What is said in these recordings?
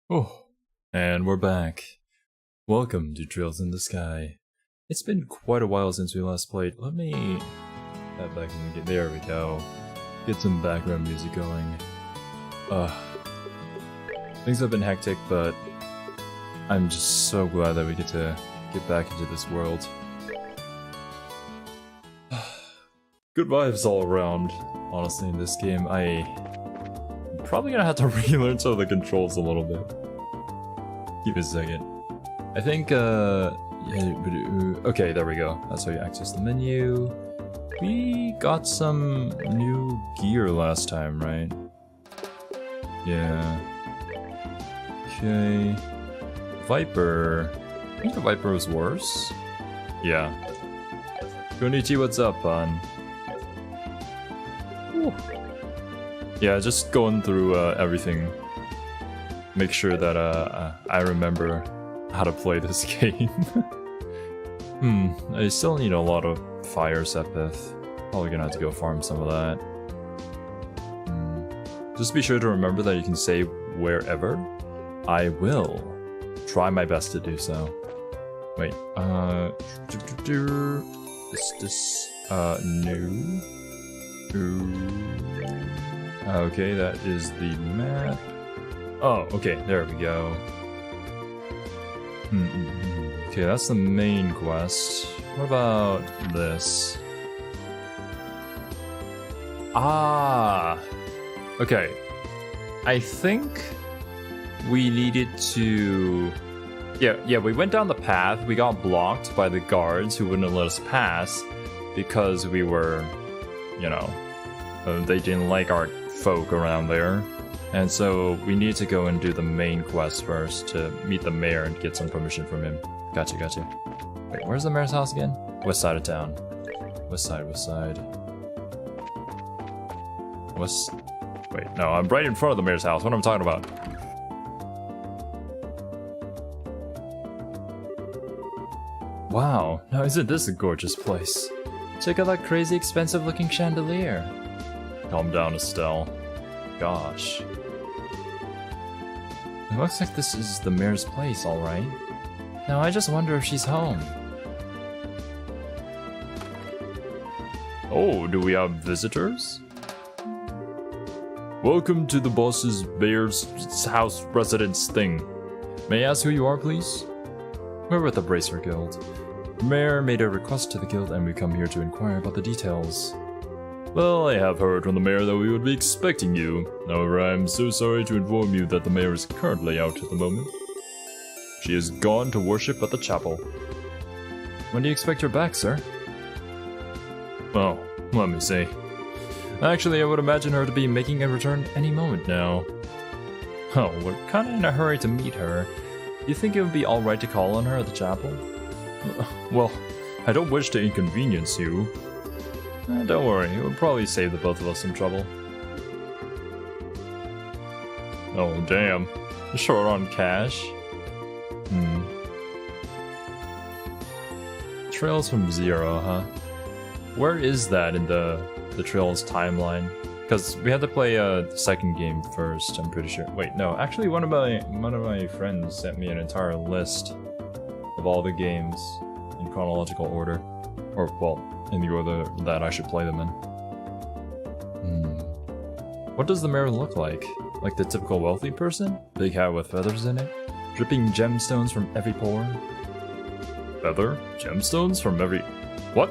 Oh, and we're back. Welcome to Trails in the Sky. It's been quite a while since we last played. Let me head back in the game. There we go. Get some background music going. Things have been hectic, but I'm just so glad that we get to get back into this world. Good vibes all around, honestly, in this game. I'm probably gonna have to relearn some of the controls a little bit. Give me a second. I think, okay, there we go. That's how you access the menu. We got some new gear last time, right? Yeah. Okay. Viper. I think the Viper was worse. Yeah. Konichi, what's up, hon? Ooh. Yeah, just going through everything. Make sure that I remember how to play this game. I still need a lot of fire sepith. Probably gonna have to go farm some of that. Just be sure to remember that you can save wherever. I will try my best to do so. Wait, new. Okay, that is the map. Oh, okay, there we go. Okay, that's the main quest. What about this? Ah! Okay. I think we needed to... Yeah, we went down the path. We got blocked by the guards who wouldn't let us pass because we were, you know, they didn't like our folk around there. And so we need to go and do the main quest first to meet the mayor and get some permission from him. Gotcha. Wait, where's the mayor's house again? West side of town. West side. Wait, no, I'm right in front of the mayor's house. What am I talking about? Wow, now isn't this a gorgeous place? Check out that crazy expensive looking chandelier. Calm down, Estelle. Gosh. It looks like this is the mayor's place, alright. Now I just wonder if she's home. Oh, do we have visitors? Welcome to the boss's mayor's house residence thing. May I ask who you are, please? We're with the Bracer Guild. The mayor made a request to the guild and we come here to inquire about the details. Well, I have heard from the mayor that we would be expecting you. However, I am so sorry to inform you that the mayor is currently out at the moment. She has gone to worship at the chapel. When do you expect her back, sir? Well, let me see. Actually, I would imagine her to be making a return any moment now. Oh, we're kinda in a hurry to meet her. Do you think it would be alright to call on her at the chapel? Well, I don't wish to inconvenience you. Don't worry, it will probably save the both of us some trouble. Oh damn, short on cash. Trails from Zero, huh? Where is that in the Trails timeline? Because we had to play the second game first, I'm pretty sure. Wait, no, actually one of my friends sent me an entire list of all the games in chronological order. Or, well, in the order that I should play them in. What does the mayor look like? Like the typical wealthy person? Big hat with feathers in it? Dripping gemstones from every pore? Feather? Gemstones from every... What?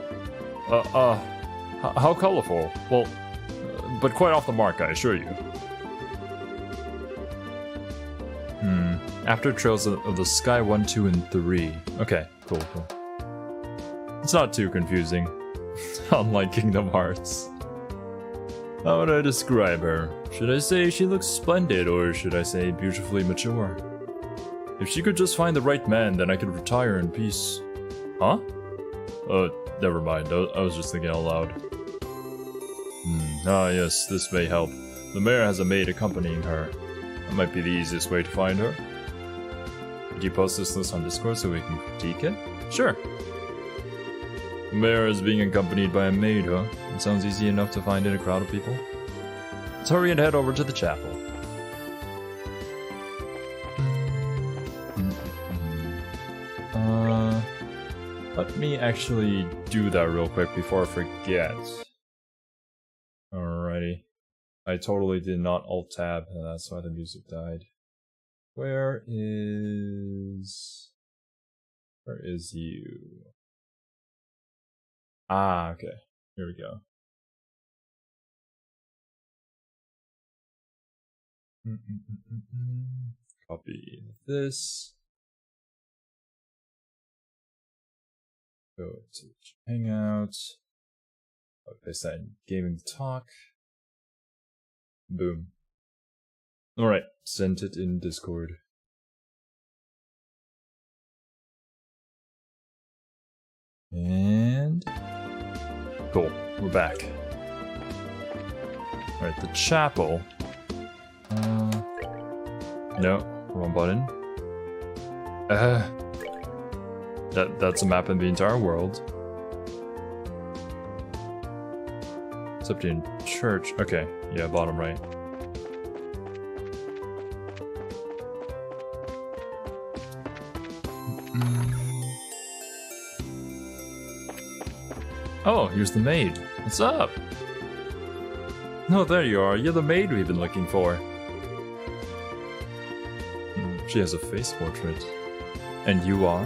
How colorful? Well, but quite off the mark, I assure you. After Trails of the Sky 1, 2, and 3. Okay, cool. It's not too confusing. Unlike Kingdom Hearts. How would I describe her? Should I say she looks splendid, or should I say beautifully mature? If she could just find the right man, then I could retire in peace. Huh? Never mind. I was just thinking out loud. Ah yes, this may help. The mayor has a maid accompanying her. That might be the easiest way to find her. Could you post this list on Discord so we can critique it? Sure. The mayor is being accompanied by a maid, huh? It sounds easy enough to find in a crowd of people. Let's hurry and head over to the chapel. Let me actually do that real quick before I forget. Alrighty. I totally did not alt-tab, and that's why the music died. Where is you? Ah, okay. Here we go. Copy this. Go to Hangout. Paste that in Gaming Talk. Boom. Alright, sent it in Discord. And cool, we're back. Alright, the chapel. No, wrong button. That's a map of the entire world. Except in church. Okay, yeah, bottom right. Oh, here's the maid. What's up? Oh, there you are. You're the maid we've been looking for. She has a face portrait. And you are?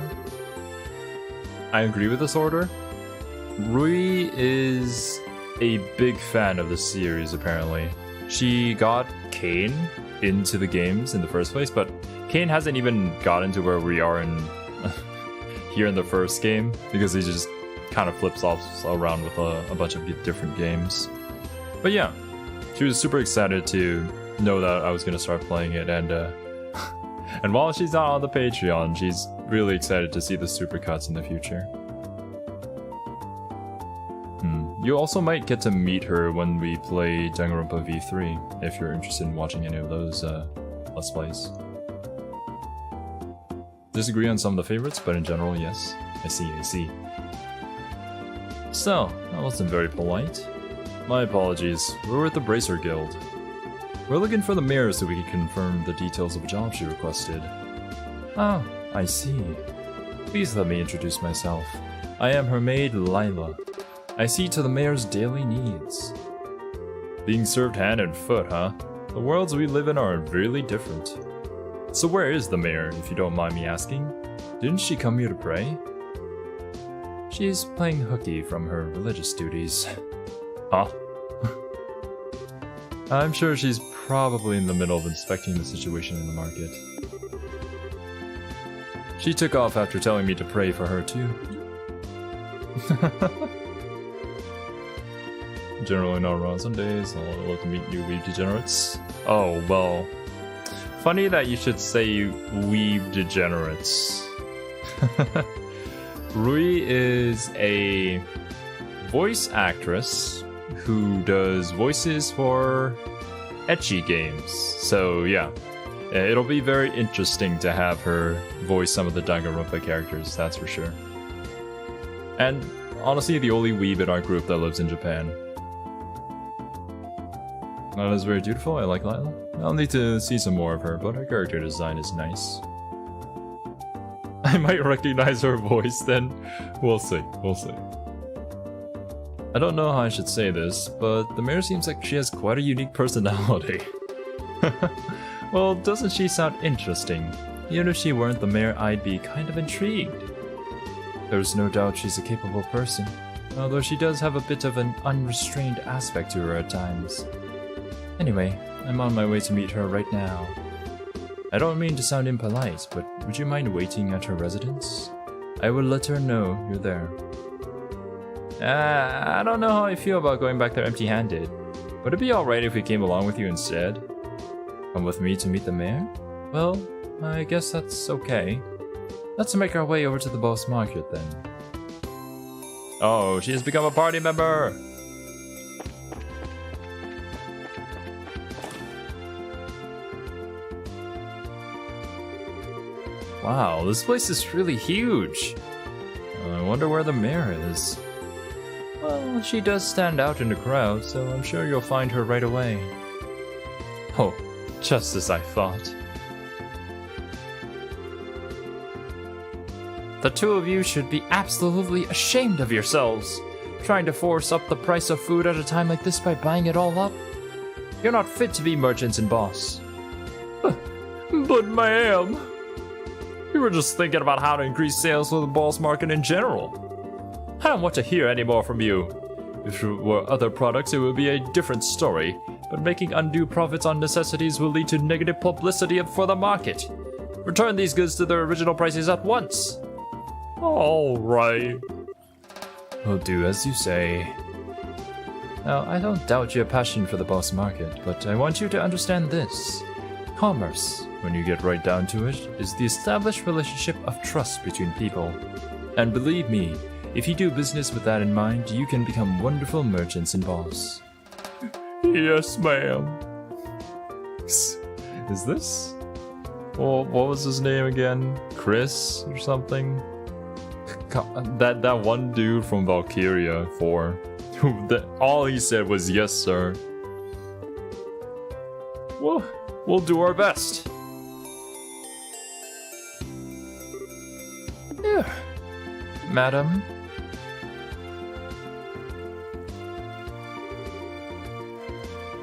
I agree with this order. Rui is a big fan of the series, apparently. She got Kane into the games in the first place, but Kane hasn't even gotten to where we are in here in the first game, because he just kind of flips off around with a bunch of different games. But yeah, she was super excited to know that I was going to start playing it, and and while she's not on the Patreon, she's really excited to see the supercuts in the future. You also might get to meet her when we play Danganronpa V3, if you're interested in watching any of those Let's Plays. Disagree on some of the favorites, but in general, yes. I see. So, that wasn't very polite. My apologies, we're with the Bracer Guild. We're looking for the mayor so we can confirm the details of a job she requested. Ah, I see. Please let me introduce myself. I am her maid, Lila. I see to the mayor's daily needs. Being served hand and foot, huh? The worlds we live in are really different. So where is the mayor, if you don't mind me asking? Didn't she come here to pray? She's playing hooky from her religious duties. Huh? I'm sure she's probably in the middle of inspecting the situation in the market. She took off after telling me to pray for her too. Generally not around Sundays, I'll love to meet new weeb degenerates. Oh, well. Funny that you should say weeb degenerates. Rui is a voice actress who does voices for ecchi games. So yeah, it'll be very interesting to have her voice some of the Danganronpa characters, that's for sure. And honestly, the only weeb in our group that lives in Japan. That is very beautiful, I like Lila. I'll need to see some more of her, but her character design is nice. I might recognize her voice then. We'll see. I don't know how I should say this, but the mayor seems like she has quite a unique personality. Well, doesn't she sound interesting? Even if she weren't the mayor, I'd be kind of intrigued. There's no doubt she's a capable person, although she does have a bit of an unrestrained aspect to her at times. Anyway, I'm on my way to meet her right now. I don't mean to sound impolite, but would you mind waiting at her residence? I will let her know you're there. I don't know how I feel about going back there empty-handed. Would it be alright if we came along with you instead? Come with me to meet the mayor? Well, I guess that's okay. Let's make our way over to the boss market then. Oh, she has become a party member! Wow, this place is really huge. I wonder where the mayor is. Well, she does stand out in the crowd, so I'm sure you'll find her right away. Oh, just as I thought. The two of you should be absolutely ashamed of yourselves, trying to force up the price of food at a time like this by buying it all up. You're not fit to be merchants and boss. But ma'am, we were just thinking about how to increase sales for the boss market in general. I don't want to hear any more from you. If it were other products, it would be a different story, but making undue profits on necessities will lead to negative publicity for the market. Return these goods to their original prices at once. All right. We'll do as you say. Now, I don't doubt your passion for the boss market, but I want you to understand this. Commerce, when you get right down to it, is the established relationship of trust between people. And believe me, if you do business with that in mind, you can become wonderful merchants and boss. Yes, ma'am. Is this? Well, what was his name again? Chris or something? That one dude from Valkyria 4. All he said was yes, sir. Well, we'll do our best. Yeah. Madam.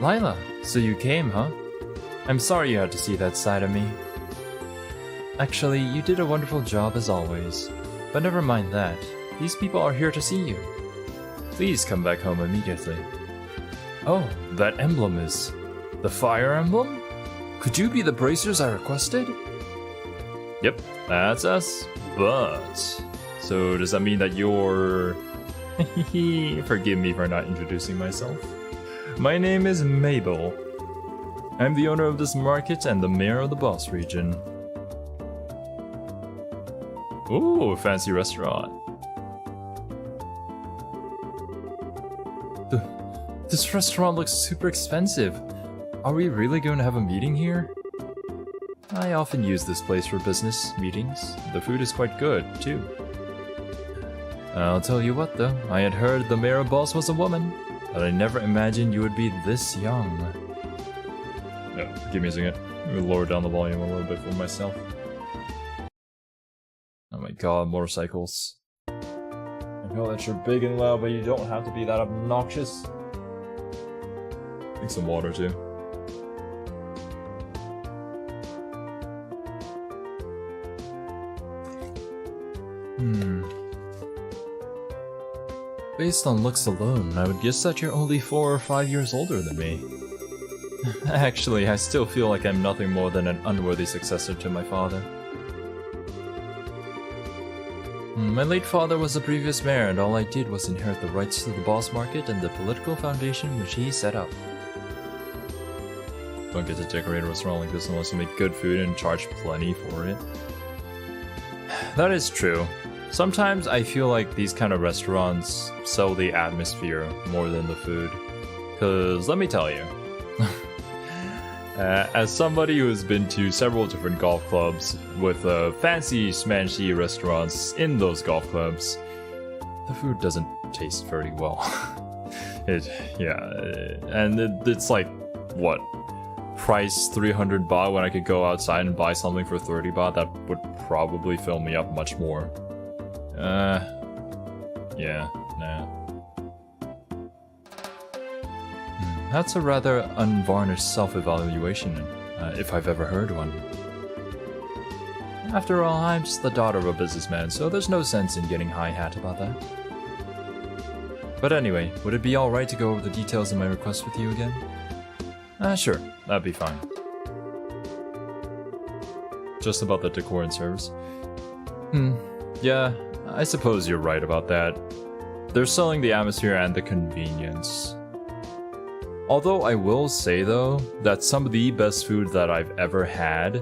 Lila, so you came, huh? I'm sorry you had to see that side of me. Actually, you did a wonderful job as always. But never mind that. These people are here to see you. Please come back home immediately. Oh, that emblem is... the fire emblem? Could you be the bracers I requested? Yep, that's us. But... so does that mean that you're... Forgive me for not introducing myself. My name is Mabel. I'm the owner of this market and the mayor of the boss region. Ooh, fancy restaurant. This restaurant looks super expensive. Are we really going to have a meeting here? I often use this place for business meetings. The food is quite good, too. I'll tell you what, though. I had heard the mayor boss was a woman, but I never imagined you would be this young. Yeah, give me a second. Let me lower down the volume a little bit for myself. Oh my god, motorcycles. I know that you're big and loud, but you don't have to be that obnoxious. Drink some water, too. Based on looks alone, I would guess that you're only 4 or 5 years older than me. Actually, I still feel like I'm nothing more than an unworthy successor to my father. My late father was the previous mayor, and all I did was inherit the rights to the boss market and the political foundation which he set up. Don't get to decorate a restaurant like this unless you make good food and charge plenty for it. That is true. Sometimes I feel like these kind of restaurants sell the atmosphere more than the food. Cause let me tell you, as somebody who has been to several different golf clubs with fancy smancy restaurants in those golf clubs, the food doesn't taste very well. It's like, what? Price 300 baht when I could go outside and buy something for 30 baht that would probably fill me up much more. Yeah, nah. That's a rather unvarnished self-evaluation, if I've ever heard one. After all, I'm just the daughter of a businessman, so there's no sense in getting high-hat about that. But anyway, would it be alright to go over the details of my request with you again? Sure, that'd be fine. Just about the decor and service. Yeah, I suppose you're right about that. They're selling the atmosphere and the convenience. Although I will say though, that some of the best food that I've ever had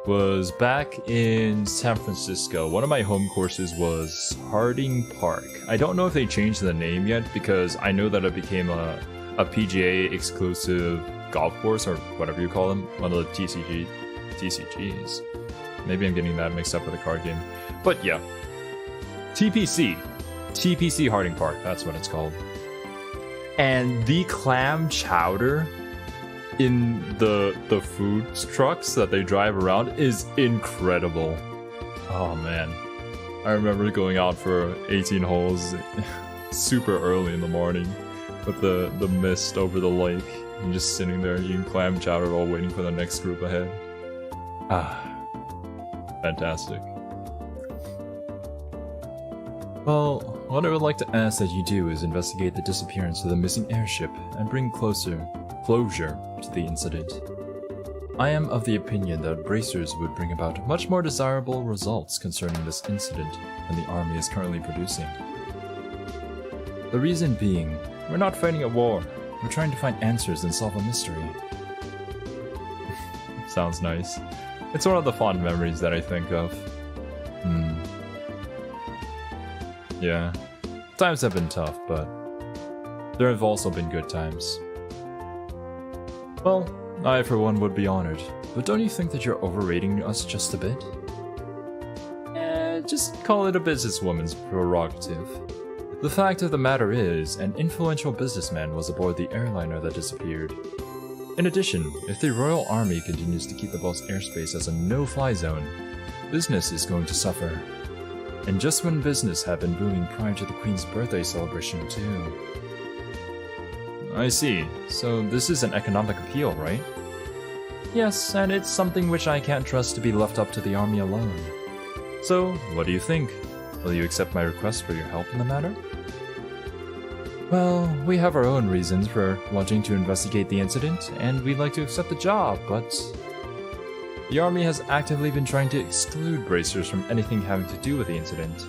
was back in San Francisco. One of my home courses was Harding Park. I don't know if they changed the name yet because I know that it became a PGA exclusive golf course or whatever you call them. One of the TCGs. Maybe I'm getting that mixed up with a card game. But yeah. TPC Harding Park, that's what it's called. And the clam chowder in the food trucks that they drive around is incredible. Oh man. I remember going out for 18 holes super early in the morning with the mist over the lake and just sitting there eating clam chowder while waiting for the next group ahead. Ah, fantastic. Well, what I would like to ask that you do is investigate the disappearance of the missing airship and bring closure to the incident. I am of the opinion that bracers would bring about much more desirable results concerning this incident than the army is currently producing. The reason being, we're not fighting a war, we're trying to find answers and solve a mystery. Sounds nice. It's one of the fond memories that I think of. Yeah, times have been tough, but there have also been good times. Well, I for one would be honored, but don't you think that you're overrating us just a bit? Just call it a businesswoman's prerogative. The fact of the matter is, an influential businessman was aboard the airliner that disappeared. In addition, if the Royal Army continues to keep the Boss airspace as a no-fly zone, business is going to suffer. And just when business had been booming prior to the Queen's birthday celebration too. I see. So this is an economic appeal, right? Yes, and it's something which I can't trust to be left up to the army alone. So, what do you think? Will you accept my request for your help in the matter? Well, we have our own reasons for wanting to investigate the incident, and we'd like to accept the job, but the army has actively been trying to exclude bracers from anything having to do with the incident.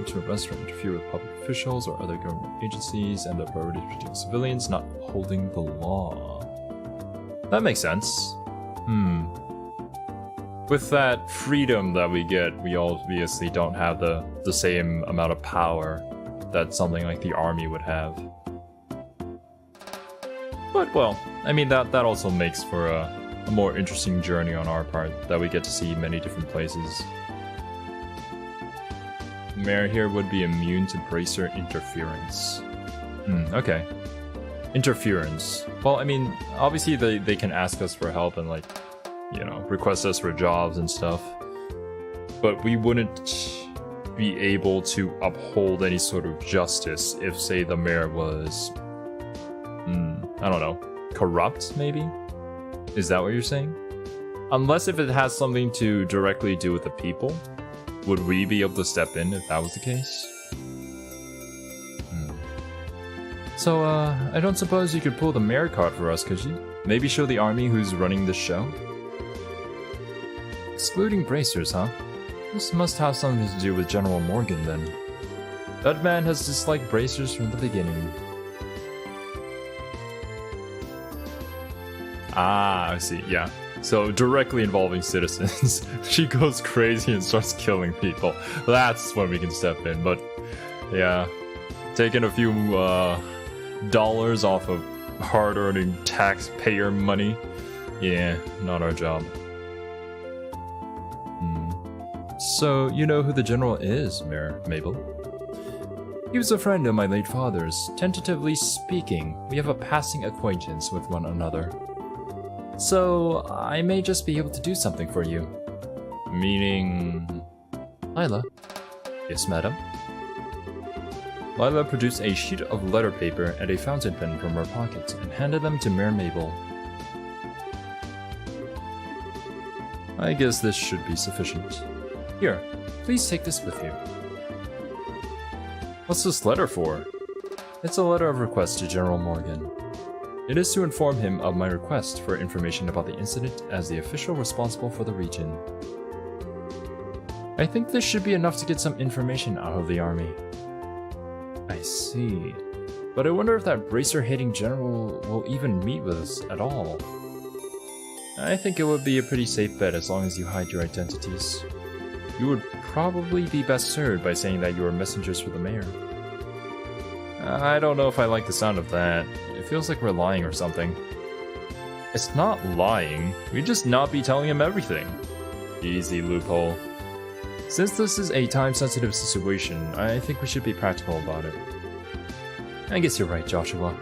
To a restaurant, interfere with public officials or other government agencies, and the priority is protecting civilians, not holding the law. That makes sense. With that freedom that we get, we obviously don't have the same amount of power that something like the army would have. But, well, I mean, that also makes for a more interesting journey on our part, that we get to see many different places. Mayor here would be immune to bracer interference. Okay. Interference. Well, I mean, obviously they can ask us for help and, like, you know, request us for jobs and stuff. But we wouldn't be able to uphold any sort of justice if, say, the mayor was, I don't know, corrupt, maybe? Is that what you're saying? Unless if it has something to directly do with the people, would we be able to step in if that was the case? So, I don't suppose you could pull the mayor card for us, could you? Maybe show the army who's running the show? Excluding bracers, huh? This must have something to do with General Morgan, then. That man has disliked bracers from the beginning. Ah, I see, yeah. So, directly involving citizens. She goes crazy and starts killing people. That's when we can step in, but yeah. Taking a few dollars off of hard-earning taxpayer money. Yeah, not our job. So, you know who the general is, Mayor Mabel? He was a friend of my late father's. Tentatively speaking, we have a passing acquaintance with one another. So, I may just be able to do something for you. Meaning... Lila? Yes, madam? Lila produced a sheet of letter paper and a fountain pen from her pocket and handed them to Mayor Mabel. I guess this should be sufficient. Here, please take this with you. What's this letter for? It's a letter of request to General Morgan. It is to inform him of my request for information about the incident as the official responsible for the region. I think this should be enough to get some information out of the army. I see. But I wonder if that bracer-hating general will even meet with us at all. I think it would be a pretty safe bet as long as you hide your identities. You would probably be best served by saying that you are messengers for the mayor. I don't know if I like the sound of that. It feels like we're lying or something. It's not lying. We'd just not be telling him everything. Easy loophole. Since this is a time-sensitive situation, I think we should be practical about it. I guess you're right, Joshua.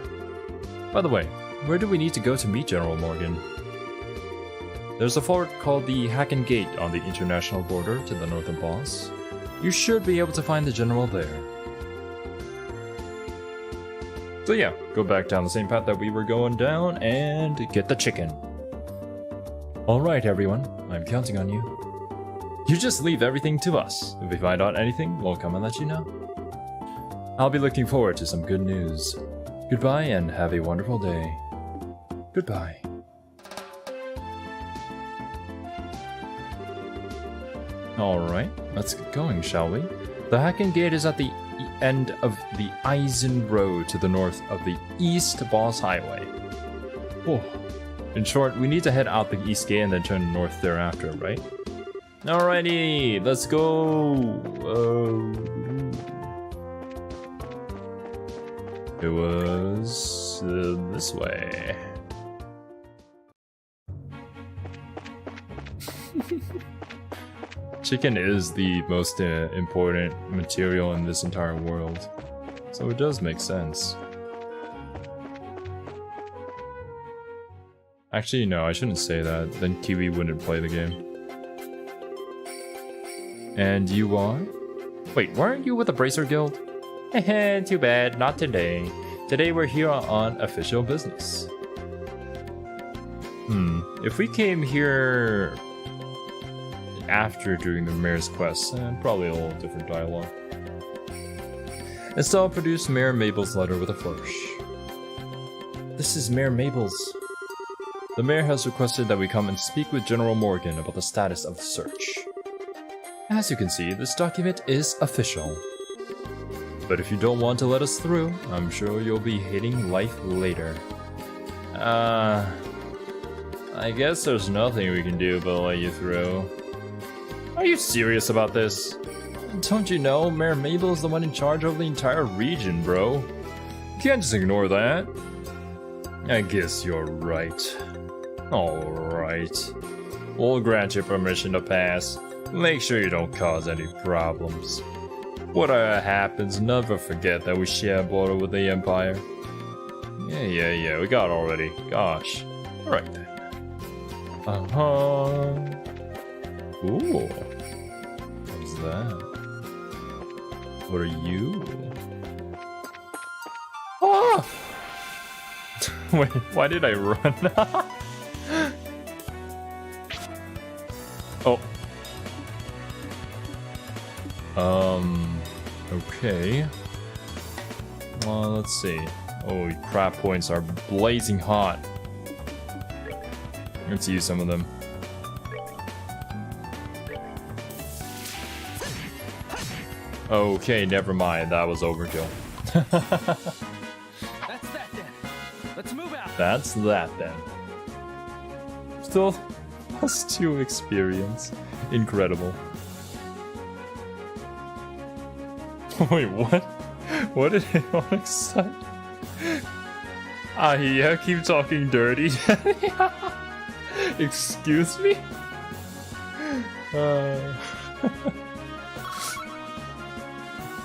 By the way, where do we need to go to meet General Morgan? There's a fort called the Hacken Gate on the international border to the north of Boss. You should be able to find the general there. So yeah, go back down the same path that we were going down and get the chicken. Alright everyone, I'm counting on you. You just leave everything to us. If we find out anything, we'll come and let you know. I'll be looking forward to some good news. Goodbye and have a wonderful day. Goodbye. Alright, let's get going, shall we? The Hacken Gate is at the end of the Eisen Road to the north of the East Boss Highway. Oh. In short, we need to head out the East Gate and then turn north thereafter, right? Alrighty, let's go! It was this way. Chicken is the most important material in this entire world, so it does make sense. Actually, no, I shouldn't say that, then Kiwi wouldn't play the game. And you are? Wait, weren't you with the Bracer Guild? Heh, too bad, not today. Today we're here on official business. If we came here after doing the Mayor's quest, probably a little different dialogue. Estelle produced Mayor Mabel's letter with a flourish. This is Mayor Mabel's. The mayor has requested that we come and speak with General Morgan about the status of the search. As you can see, this document is official. But if you don't want to let us through, I'm sure you'll be hating life later. I guess there's nothing we can do but let you through. Are you serious about this? Don't you know Mayor Mabel is the one in charge of the entire region, bro? You can't just ignore that. I guess you're right. Alright. We'll grant you permission to pass. Make sure you don't cause any problems. Whatever happens, never forget that we share a border with the Empire. Yeah, we got it already. Gosh. Alright then. Ooh. What's that? What are you? Oh! Wait, why did I run? Oh. Okay. Well, let's see. Oh, crap points are blazing hot. Let's use some of them. Okay, never mind. That was overkill. That's that then. Let's move out. That's that then. Still, +2 experience. Incredible. Wait, what? What did Onyx say? Ah, yeah, keep talking dirty. Excuse me?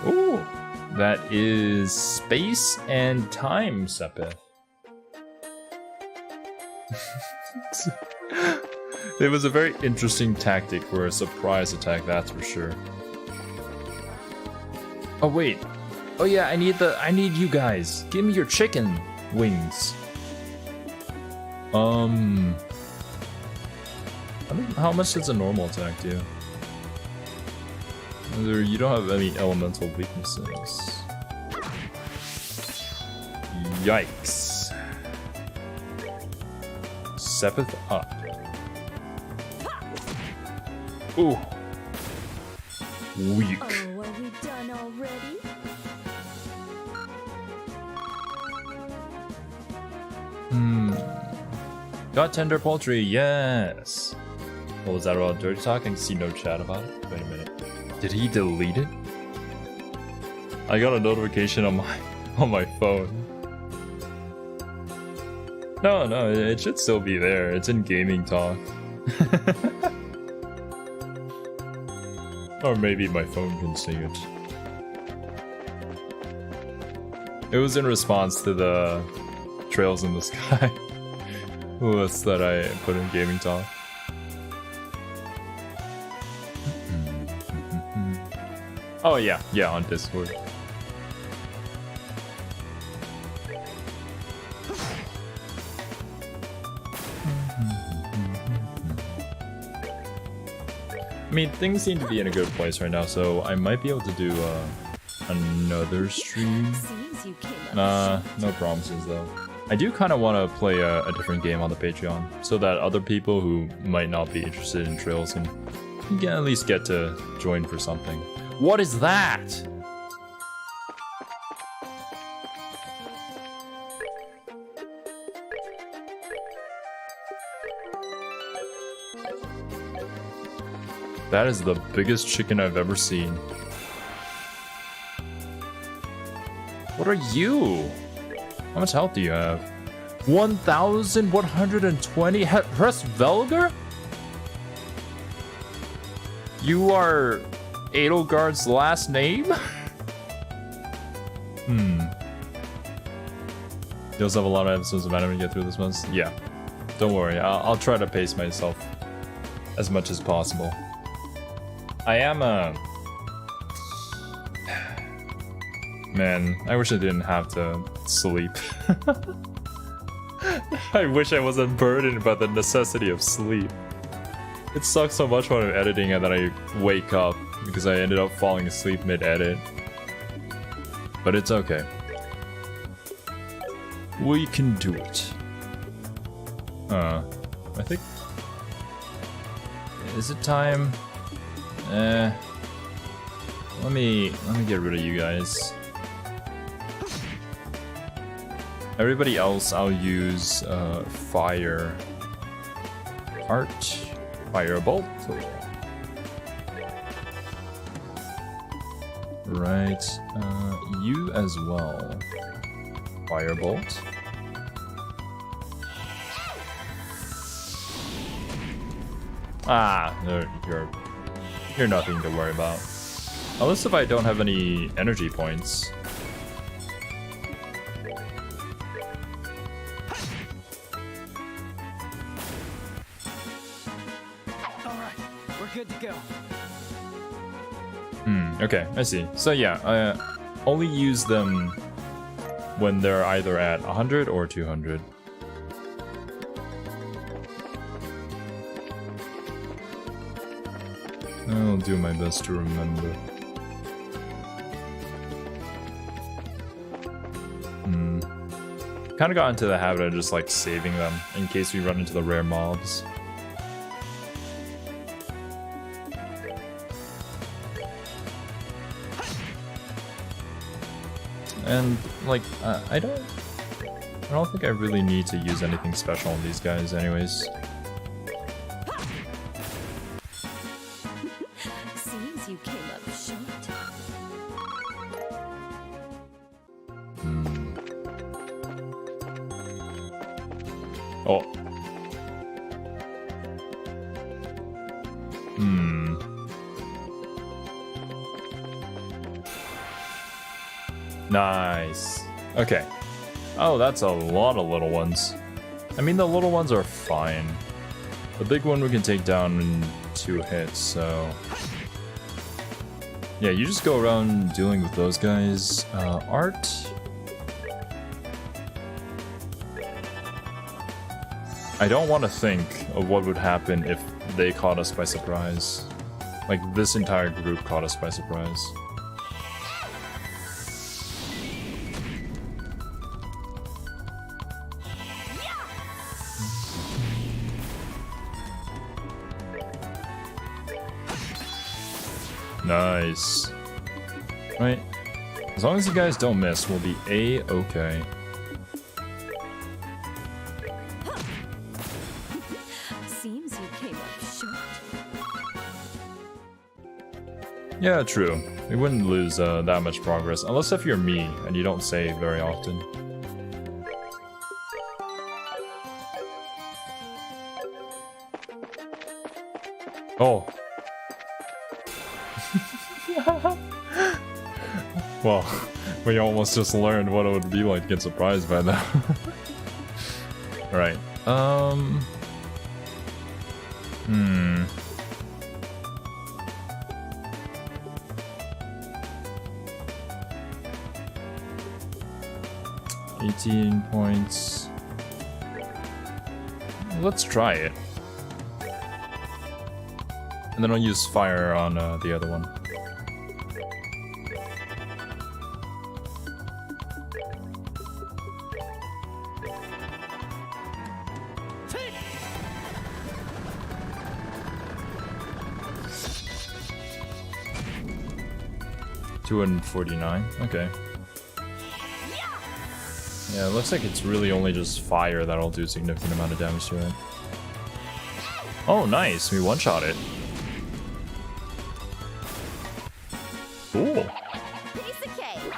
Ooh, that is space and time, Sepith. It was a very interesting tactic for a surprise attack, that's for sure. Oh wait. Oh yeah, I need you guys. Give me your chicken wings. How much does a normal attack do? You don't have any elemental weaknesses. Yikes. Sepith up. Ooh. Weak. Oh, are we done already? Got tender poultry, yes. What was that about dirty talk? I can see no chat about it. Wait a minute. Did he delete it? I got a notification on my phone. No, it should still be there. It's in gaming talk. Or maybe my phone can see it. It was in response to the trails in the sky. That's that I put in gaming talk. Oh yeah, yeah, on Discord. I mean, things seem to be in a good place right now, so I might be able to do another stream. Seems you came up Nah, short. no promises though. I do kind of want to play a different game on the Patreon, so that other people who might not be interested in Trails can at least get to join for something. What is that? That is the biggest chicken I've ever seen. What are you? How much health do you have? 1,120? Hresvelger? You are Edelgard's last name? You also have a lot of episodes of anime to get through this month? Yeah. Don't worry, I'll try to pace myself as much as possible. I am Man, I wish I didn't have to sleep. I wish I wasn't burdened by the necessity of sleep. It sucks so much when I'm editing and then I wake up because I ended up falling asleep mid-edit. But it's okay. We can do it. I think... Is it time? Let me get rid of you guys. Everybody else, I'll use fire art, firebolt. Right, you as well. Firebolt. Ah, you're nothing to worry about. Unless if I don't have any energy points. Alright, we're good to go. Okay, I see. So yeah, I only use them when they're either at 100 or 200. I'll do my best to remember. Kind of got into the habit of just like saving them in case we run into the rare mobs. And like I don't think I really need to use anything special on these guys anyways. Seems you came up short. Oh. Nice. Okay. Oh, that's a lot of little ones. I mean, the little ones are fine. The big one we can take down in 2 hits, so... Yeah, you just go around dealing with those guys. Art... I don't want to think of what would happen if they caught us by surprise. Like, this entire group caught us by surprise. Nice. Right. As long as you guys don't miss, we'll be A-okay. Seems you came up short. Yeah, true. We wouldn't lose that much progress, unless if you're me and you don't save very often. Oh. Well, we almost just learned what it would be like to get surprised by that. Right. 18 points. Let's try it. And then I'll use fire on the other one. $249. Okay. Yeah, it looks like it's really only just fire that'll do a significant amount of damage to it. Oh, nice. We one-shot it. Cool. Piece of cake.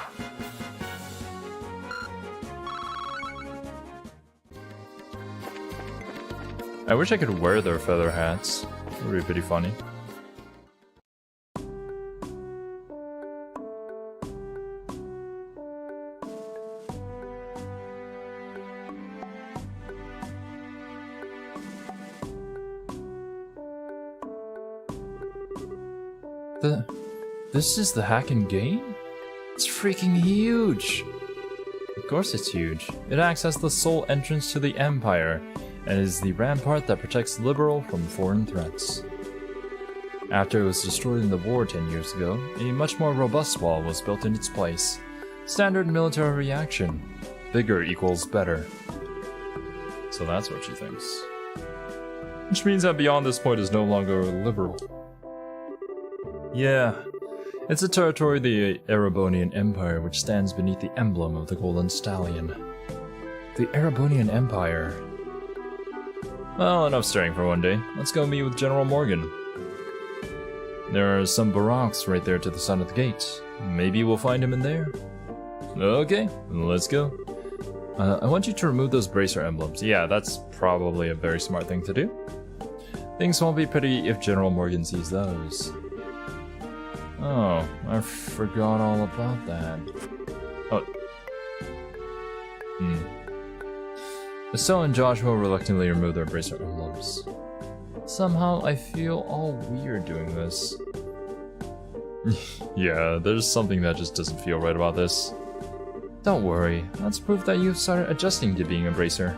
I wish I could wear their feather hats. It would be pretty funny. This is the Hacken Gate? It's freaking huge! Of course it's huge. It acts as the sole entrance to the Empire, and is the rampart that protects Liberal from foreign threats. After it was destroyed in the war 10 years ago, a much more robust wall was built in its place. Standard military reaction. Bigger equals better. So that's what she thinks. Which means that beyond this point is no longer Liberal. Yeah. It's a territory of the Erebonian Empire which stands beneath the emblem of the Golden Stallion. The Erebonian Empire. Well, enough staring for one day. Let's go meet with General Morgan. There are some barracks right there to the side of the gate. Maybe we'll find him in there. Okay, let's go. I want you to remove those bracer emblems. Yeah, that's probably a very smart thing to do. Things won't be pretty if General Morgan sees those. Oh, I forgot all about that. Oh. Estelle and Joshua reluctantly remove their bracer emblems. Somehow I feel all weird doing this. Yeah, there's something that just doesn't feel right about this. Don't worry, that's proof that you've started adjusting to being a bracer.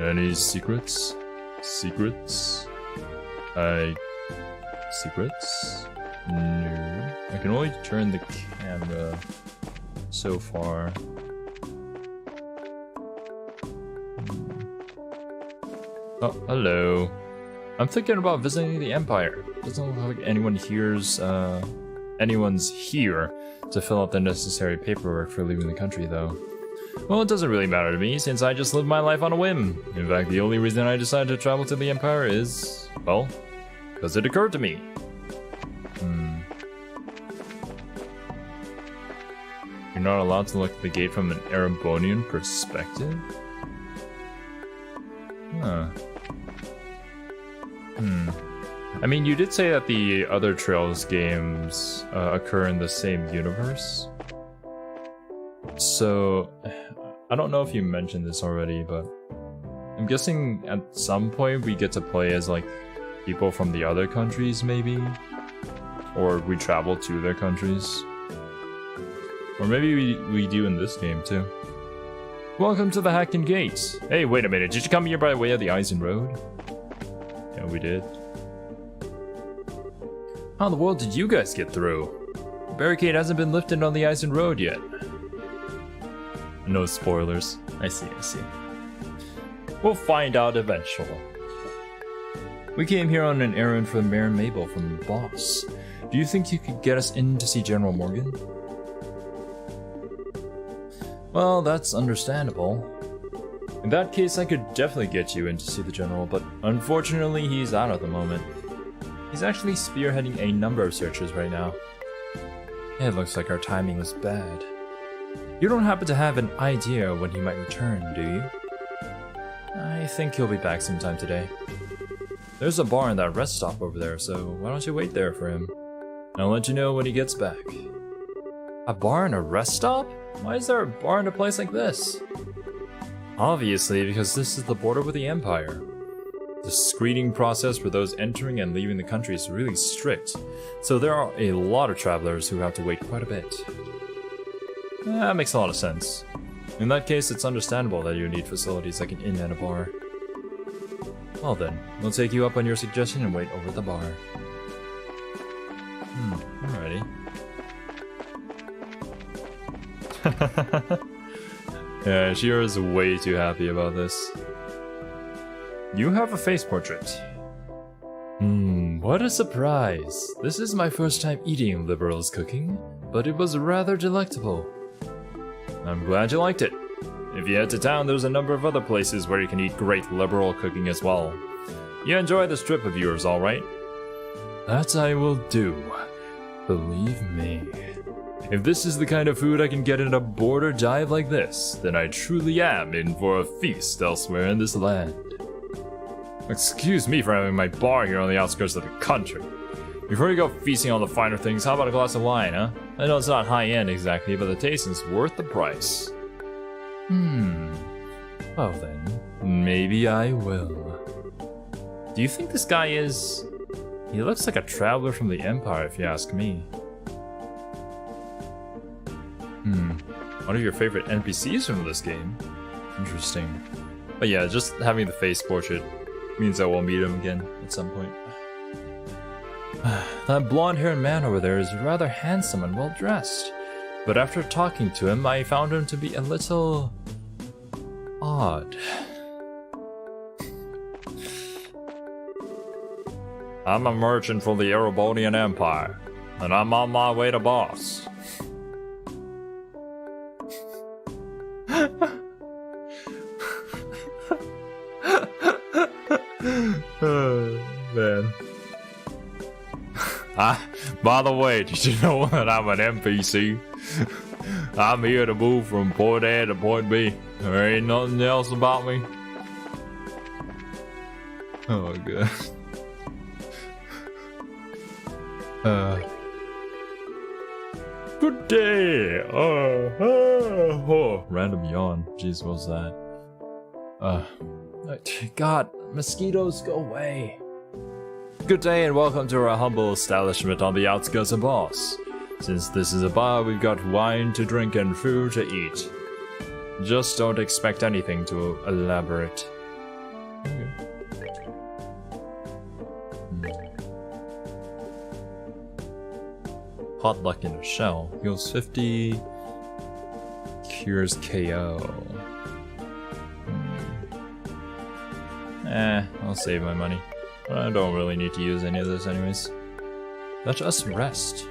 Any secrets? Secrets? Secrets? No. I can only turn the camera so far. Oh, hello. I'm thinking about visiting the Empire. Doesn't look like anyone's here to fill out the necessary paperwork for leaving the country, though. Well, it doesn't really matter to me, since I just live my life on a whim. In fact, the only reason I decided to travel to the Empire is, well, because it occurred to me. You're not allowed to look at the gate from an Erebonian perspective? Huh. I mean, you did say that the other Trails games occur in the same universe. So, I don't know if you mentioned this already, but I'm guessing at some point we get to play as, like, people from the other countries, maybe? Or we travel to their countries. Or maybe we do in this game, too. Welcome to the Hacken Gate. Hey, wait a minute, did you come here by way of the Eisen Road? Yeah, we did. How in the world did you guys get through? The barricade hasn't been lifted on the Eisen Road yet. No spoilers. I see. We'll find out eventually. We came here on an errand for Mayor Mabel from the boss. Do you think you could get us in to see General Morgan? Well, that's understandable. In that case, I could definitely get you in to see the General, but unfortunately he's out at the moment. He's actually spearheading a number of searches right now. It looks like our timing was bad. You don't happen to have an idea when he might return, do you? I think he'll be back sometime today. There's a bar in that rest stop over there, so why don't you wait there for him? I'll let you know when he gets back. A bar and a rest stop? Why is there a bar in a place like this? Obviously, because this is the border with the Empire. The screening process for those entering and leaving the country is really strict, so there are a lot of travelers who have to wait quite a bit. That makes a lot of sense. In that case, it's understandable that you need facilities like an inn and a bar. Well then, we'll take you up on your suggestion and wait over at the bar. Alrighty. Yeah, Shira is way too happy about this. You have a face portrait. What a surprise. This is my first time eating Liberal's cooking, but it was rather delectable. I'm glad you liked it. If you head to town, there's a number of other places where you can eat great Liberal cooking as well. You enjoy this trip of yours, alright? That I will do. Believe me. If this is the kind of food I can get in a border dive like this, then I truly am in for a feast elsewhere in this land. Excuse me for having my bar here on the outskirts of the country. Before you go feasting on the finer things, how about a glass of wine, huh? I know it's not high-end exactly, but the taste is worth the price. Well then, maybe I will. Do you think this guy is... He looks like a traveler from the Empire, if you ask me. One of your favorite NPCs from this game. Interesting. But yeah, just having the face portrait means I will meet him again at some point. That blonde-haired man over there is rather handsome and well-dressed. But after talking to him, I found him to be a little... odd. I'm a merchant from the Erebonian Empire, and I'm on my way to Boss. Man. By the way, did you know that I'm an NPC? I'm here to move from point A to point B. There ain't nothing else about me. Oh god. Good day. Random yawn. Jeez, what was that? God, mosquitoes, go away. Good day and welcome to our humble establishment on the outskirts of Boss. Since this is a bar, we've got wine to drink and food to eat. Just don't expect anything too elaborate. Okay. Potluck in a shell. Heals 50. Cures KO. I'll save my money. I don't really need to use any of this anyways. Let us rest.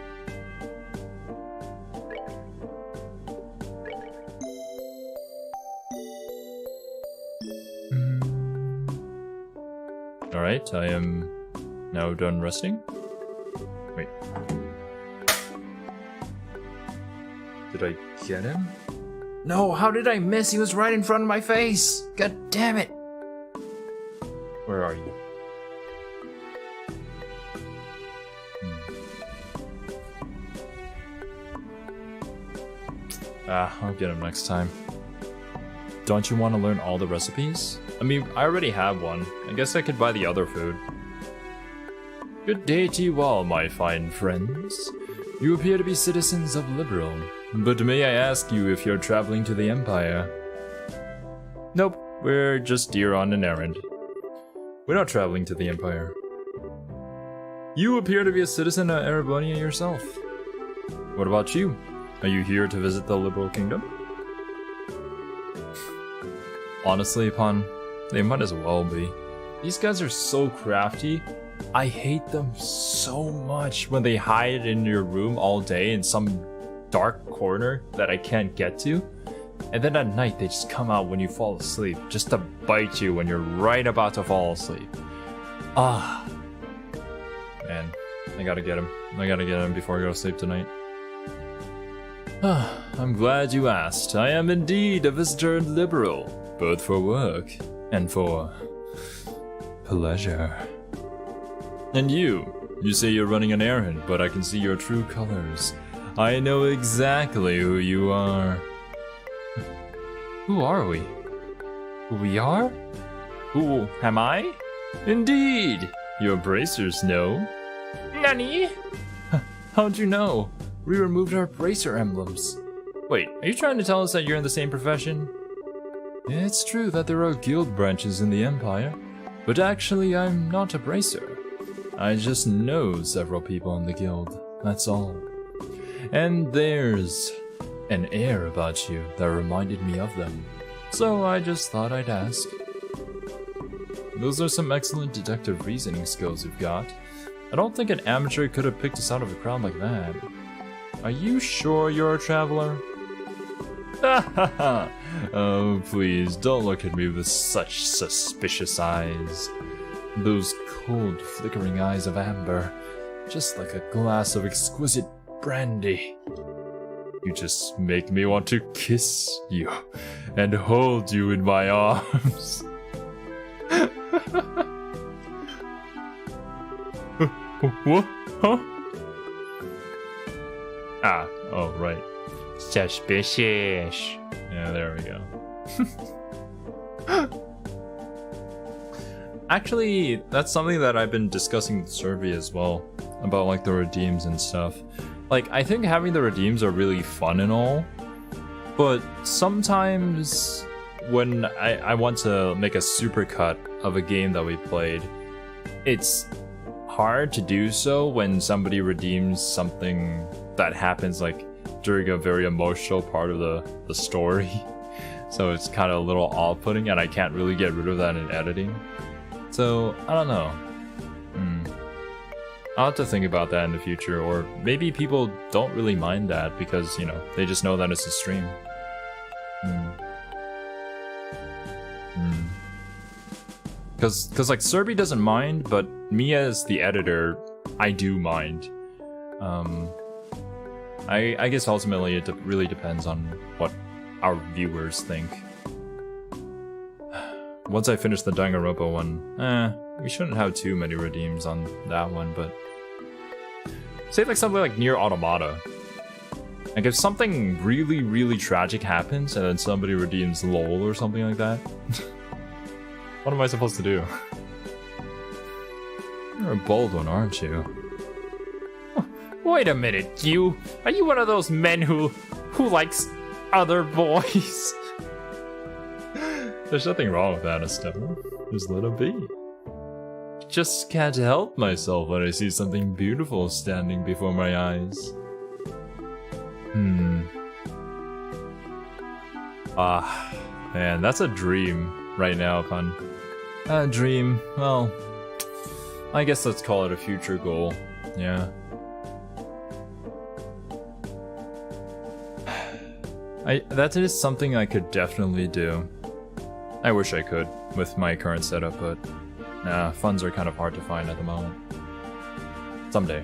Alright, I am now done resting. Wait. Did I get him? No, how did I miss? He was right in front of my face! God damn it! Where are you? I'll get him next time. Don't you want to learn all the recipes? I mean, I already have one. I guess I could buy the other food. Good day to you all, my fine friends. You appear to be citizens of Liberal, but may I ask you if you're traveling to the Empire? Nope, we're just here on an errand. We're not traveling to the Empire. You appear to be a citizen of Erebonia yourself. What about you? Are you here to visit the Liberal Kingdom? Honestly, Pon, they might as well be. These guys are so crafty. I hate them so much when they hide in your room all day in some dark corner that I can't get to. And then at night they just come out when you fall asleep, just to bite you when you're right about to fall asleep. Ah. Man, I gotta get him. I gotta get him before I go to sleep tonight. I'm glad you asked. I am indeed a visitor in Liberal, both for work and for pleasure. And you say you're running an errand, but I can see your true colors. I know exactly who you are. Who are we? Who we are? Who am I? Indeed! Your bracers know. Nani? How'd you know? We removed our bracer emblems. Wait, are you trying to tell us that you're in the same profession? It's true that there are guild branches in the Empire, but actually I'm not a bracer. I just know several people in the guild, that's all. And there's an air about you that reminded me of them, so I just thought I'd ask. Those are some excellent deductive reasoning skills you've got. I don't think an amateur could have picked us out of a crowd like that. Are you sure you're a traveler? Oh, please, don't look at me with such suspicious eyes. Those cold, flickering eyes of amber, just like a glass of exquisite brandy. You just make me want to kiss you and hold you in my arms. What? Huh? Ah, oh, right. Suspicious. Yeah, there we go. Actually, that's something that I've been discussing with Servi as well, about like the redeems and stuff. Like, I think having the redeems are really fun and all, but sometimes when I want to make a supercut of a game that we played, it's hard to do so when somebody redeems something that happens like during a very emotional part of the story. So it's kind of a little off-putting, and I can't really get rid of that in editing. So, I don't know. I'll have to think about that in the future, or maybe people don't really mind that because, you know, they just know that it's a stream. Because like, Serbi doesn't mind, but me as the editor, I do mind. I guess ultimately it really depends on what our viewers think. Once I finish the Danganronpa one, we shouldn't have too many redeems on that one, but... Say like something like Nier Automata. Like if something really, really tragic happens and then somebody redeems LOL or something like that, what am I supposed to do? You're a bold one, aren't you? Wait a minute, you! Are you one of those men who likes other boys? There's nothing wrong with that, Estella. Just let it be. Just can't help myself when I see something beautiful standing before my eyes. Ah, man, that's a dream right now, Pun. A dream, well, I guess let's call it a future goal, yeah. That is something I could definitely do. I wish I could, with my current setup, but funds are kind of hard to find at the moment. Someday.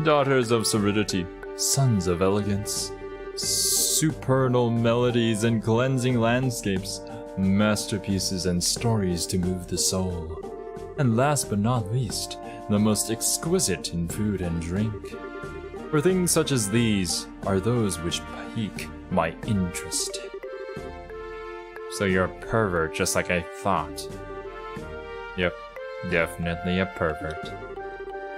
Daughters of serenity, sons of elegance, supernal melodies and cleansing landscapes, masterpieces and stories to move the soul. And last but not least, the most exquisite in food and drink. For things such as these are those which pique my interest. So you're a pervert, just like I thought. Yep, definitely a pervert.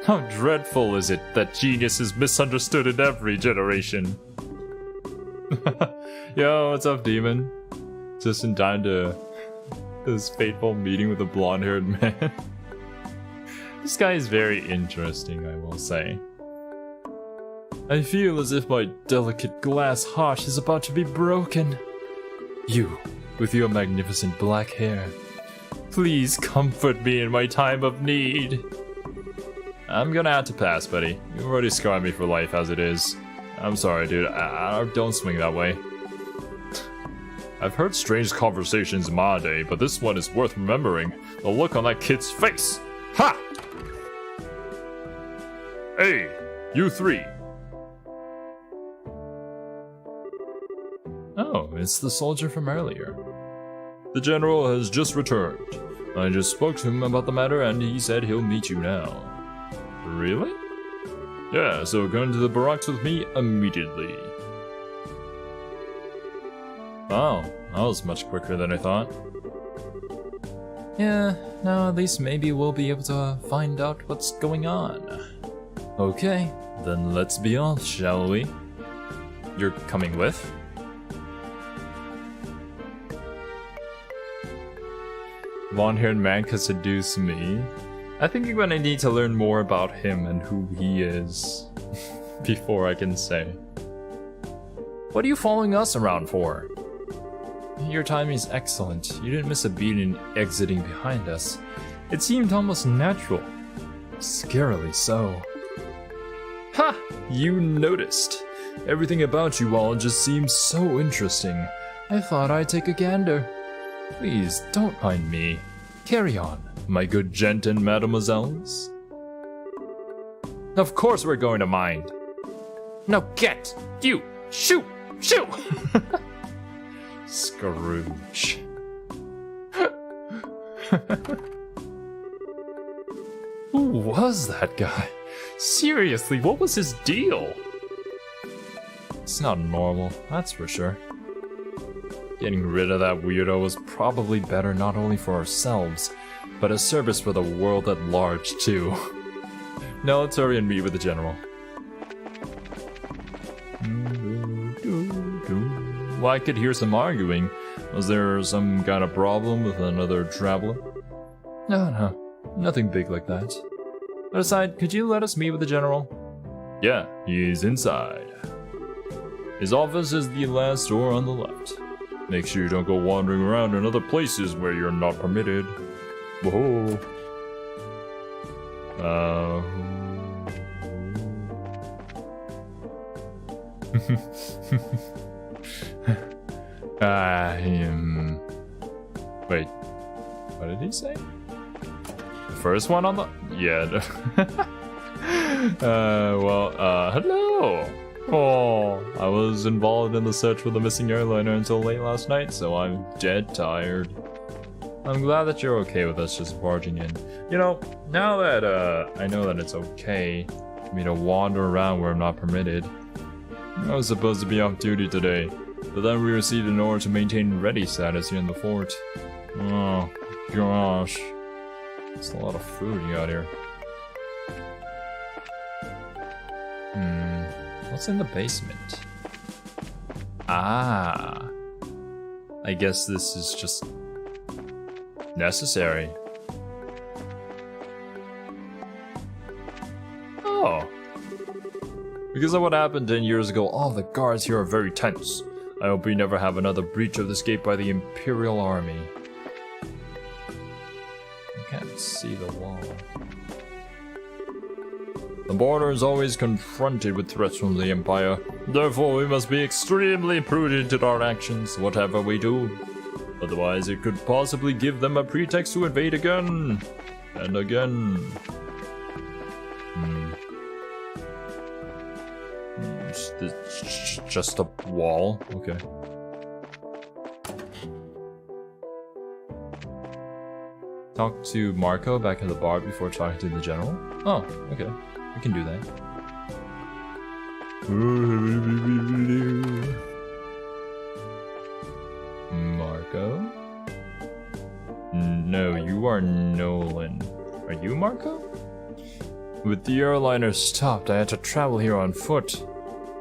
How dreadful is it that genius is misunderstood in every generation? Yo, what's up, demon? Just in time to this fateful meeting with a blonde-haired man. This guy is very interesting, I will say. I feel as if my delicate glass heart is about to be broken. You, with your magnificent black hair, please comfort me in my time of need. I'm gonna have to pass, buddy. You've already scarred me for life as it is. I'm sorry, dude. I don't swing that way. I've heard strange conversations in my day, but this one is worth remembering. The look on that kid's face. Ha! Hey, you three. Oh, it's the soldier from earlier. The general has just returned. I just spoke to him about the matter and he said he'll meet you now. Really? Yeah, so go into the barracks with me immediately. Wow, that was much quicker than I thought. Yeah, now at least maybe we'll be able to find out what's going on. Okay, then let's be off, shall we? You're coming with? Blonde-haired man could seduce me. I think I'm gonna need to learn more about him and who he is before I can say. What are you following us around for? Your timing is excellent. You didn't miss a beat in exiting behind us. It seemed almost natural. Scarily so. Ha! You noticed. Everything about you all just seems so interesting. I thought I'd take a gander. Please, don't mind me. Carry on, my good gent and mademoiselles. Of course we're going to mind. Now get! You! Shoot! Shoot! Scrooge. Who was that guy? Seriously, what was his deal? It's not normal, that's for sure. Getting rid of that weirdo was probably better not only for ourselves, but a service for the world at large too. Now let's hurry and meet with the general. Well, I could hear some arguing. Was there some kind of problem with another traveler? No, nothing big like that. But aside, could you let us meet with the general? Yeah, he's inside. His office is the last door on the left. Make sure you don't go wandering around in other places where you're not permitted. Whoa. Wait, what did he say? The first one on the... Yeah. Hello! Oh, I was involved in the search for the missing airliner until late last night, so I'm dead tired. I'm glad that you're okay with us just barging in. You know, now that I know that it's okay for me to wander around where I'm not permitted. I was supposed to be off duty today, but then we received an order to maintain ready status here in the fort. Oh, gosh. It's a lot of food you got here. What's in the basement? Ah. I guess this is just necessary. Oh. Because of what happened 10 years ago, all the guards here are very tense. I hope we never have another breach of this gate by the Imperial Army. I can't see the wall. The border is always confronted with threats from the Empire. Therefore, we must be extremely prudent in our actions, whatever we do. Otherwise, it could possibly give them a pretext to invade again and again. It's just a wall. Okay. Talk to Marco back at the bar before talking to the general. Oh, okay. We can do that. Marco? No, you are Nolan. Are you Marco? With the airliner stopped, I had to travel here on foot.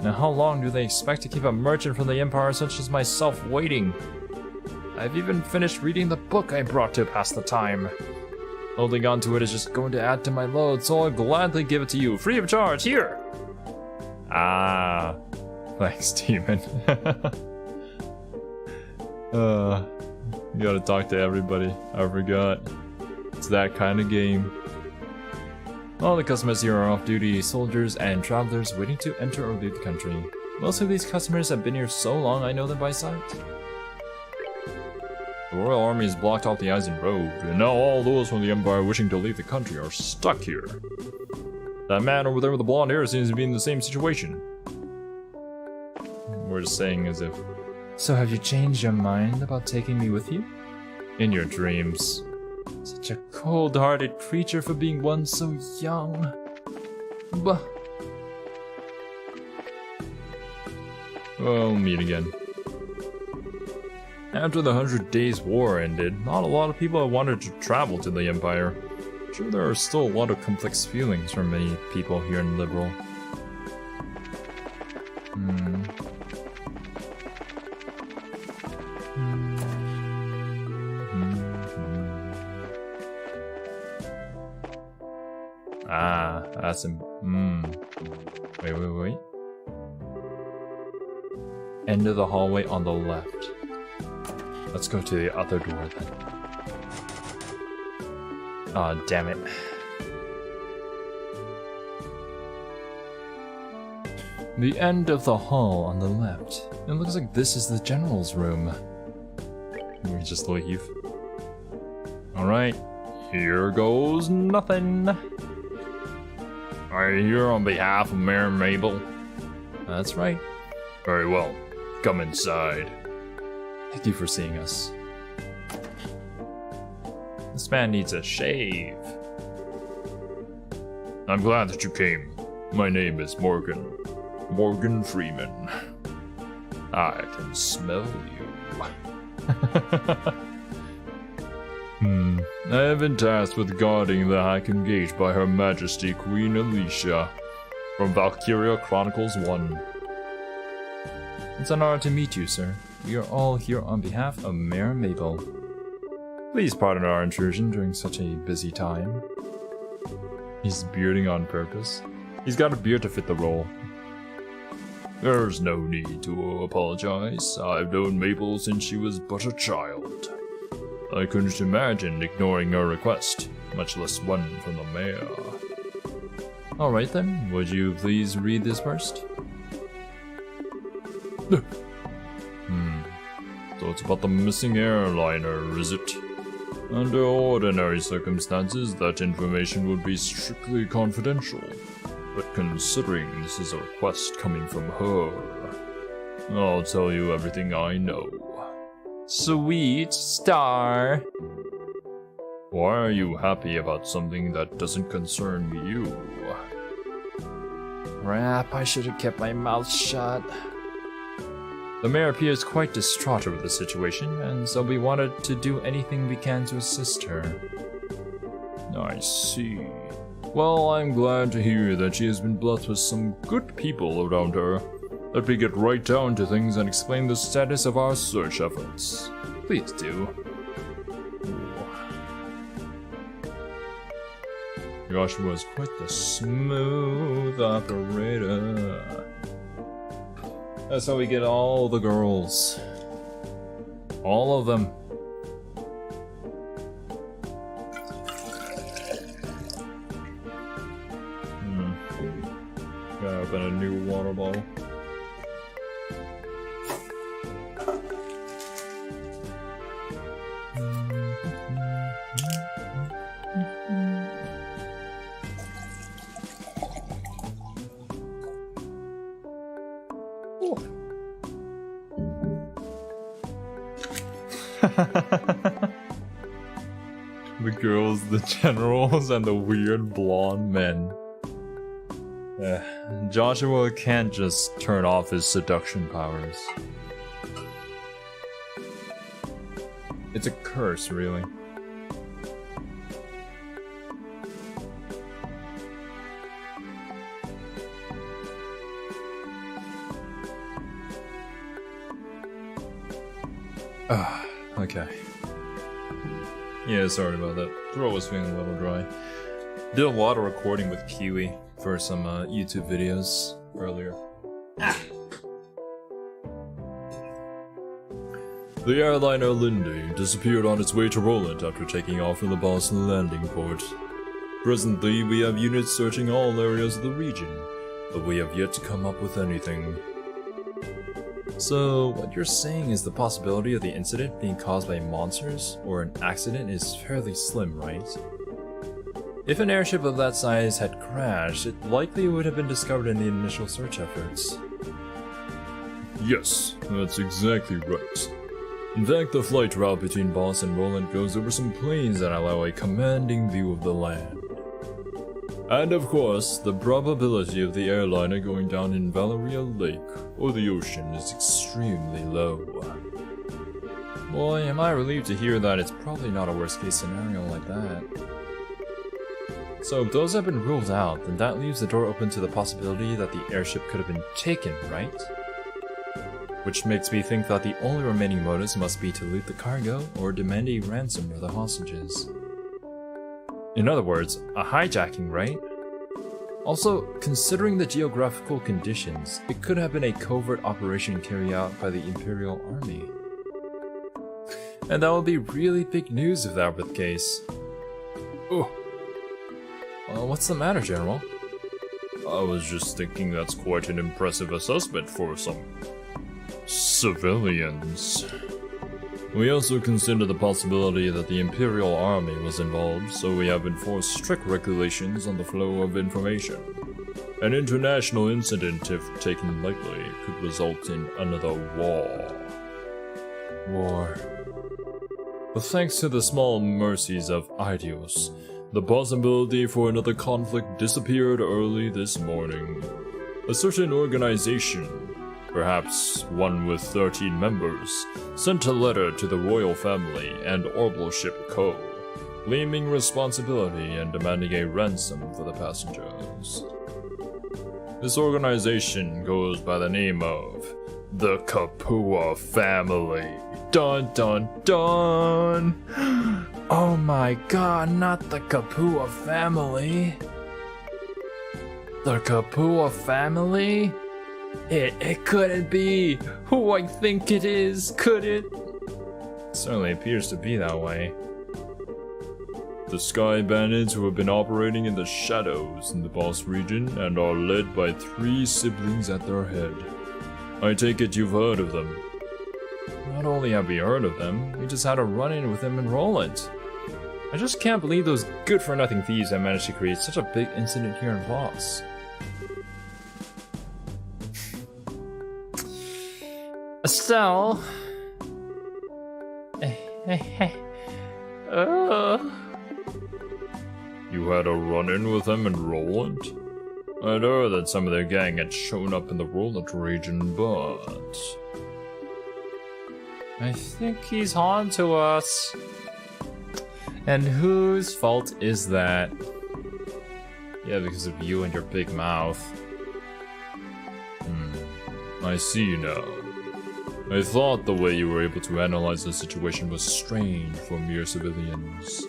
Now how long do they expect to keep a merchant from the Empire such as myself waiting? I've even finished reading the book I brought to pass the time. Holding on to it is just going to add to my load, so I'll gladly give it to you, free of charge, here! Ah, thanks, Demon. You gotta talk to everybody, I forgot. It's that kind of game. All the customers here are off-duty soldiers and travelers waiting to enter or leave the country. Most of these customers have been here so long I know them by sight. The Royal Army has blocked off the Eisen Road, and now all those from the Empire wishing to leave the country are stuck here. That man over there with the blonde hair seems to be in the same situation. We're just saying as if... So have you changed your mind about taking me with you? In your dreams. Such a cold-hearted creature for being one so young. Bah. We'll meet again. After the 100 Days War ended, not a lot of people wanted to travel to the Empire. Sure, there are still a lot of complex feelings from many people here in Liberal. Ah, that's him. Wait. End of the hallway on the left. Let's go to the other door then. Aw, damn it. The end of the hall on the left. It looks like this is the general's room. We just leave. Alright, here goes nothing. Are you here on behalf of Mayor Mabel? That's right. Very well. Come inside. Thank you for seeing us. This man needs a shave. I'm glad that you came. My name is Morgan. Morgan Freeman. I can smell you. I have been tasked with guarding the High Gate by Her Majesty Queen Alicia from Valkyria Chronicles 1. It's an honor to meet you, sir. We are all here on behalf of Mayor Mabel. Please pardon our intrusion during such a busy time. He's bearding on purpose. He's got a beard to fit the role. There's no need to apologize. I've known Mabel since she was but a child. I couldn't imagine ignoring her request, much less one from the mayor. Alright then, would you please read this first? So it's about the missing airliner, is it? Under ordinary circumstances, that information would be strictly confidential. But considering this is a request coming from her, I'll tell you everything I know. Sweet star! Why are you happy about something that doesn't concern you? Crap, I should have kept my mouth shut. The mayor appears quite distraught over the situation, and so we wanted to do anything we can to assist her. I see. Well, I'm glad to hear that she has been blessed with some good people around her. Let me get right down to things and explain the status of our search efforts. Please do. Joshua was quite the smooth operator. That's how we get all the girls. All of them. Gotta open a new water bottle. The girls, the generals, and the weird blonde men. Joshua can't just turn off his seduction powers. It's a curse, really. Okay. Yeah, sorry about that. Throat was feeling a little dry. Did a lot of recording with Kiwi for some YouTube videos earlier. The airliner Lindy disappeared on its way to Roland after taking off from the Boston landing port. Presently, we have units searching all areas of the region, but we have yet to come up with anything. So, what you're saying is the possibility of the incident being caused by monsters or an accident is fairly slim, right? If an airship of that size had crashed, it likely would have been discovered in the initial search efforts. Yes, that's exactly right. In fact, the flight route between Boss and Roland goes over some plains that allow a commanding view of the land. And of course, the probability of the airliner going down in Valeria Lake or the ocean is extremely low. Boy, am I relieved to hear that it's probably not a worst case scenario like that. So if those have been ruled out, then that leaves the door open to the possibility that the airship could have been taken, right? Which makes me think that the only remaining motives must be to loot the cargo or demand a ransom for the hostages. In other words, a hijacking, right? Also, considering the geographical conditions, it could have been a covert operation carried out by the Imperial Army. And that would be really big news if that were the case. Oh. What's the matter, General? I was just thinking that's quite an impressive assessment for some civilians. We also consider the possibility that the Imperial Army was involved, so we have enforced strict regulations on the flow of information. An international incident, if taken lightly, could result in another war. But thanks to the small mercies of Idios, the possibility for another conflict disappeared early this morning. A certain organization, perhaps one with 13 members, sent a letter to the royal family and Orbital Ship Co., claiming responsibility and demanding a ransom for the passengers. This organization goes by the name of the Kapua family. Dun dun dun! Oh my god, not the Kapua family. The Kapua family? It couldn't be who I think it is, could it? Certainly appears to be that way. The Sky Bandits, who have been operating in the shadows in the Boss region and are led by 3 siblings at their head. I take it you've heard of them. Not only have we heard of them, we just had a run-in with them in Roland. I just can't believe those good-for-nothing thieves have managed to create such a big incident here in Voss. Estelle? You had a run-in with them in Roland? I'd heard that some of their gang had shown up in the Roland region, but... I think he's on to us. And whose fault is that? Yeah, because of you and your big mouth. I see now. I thought the way you were able to analyze the situation was strange for mere civilians.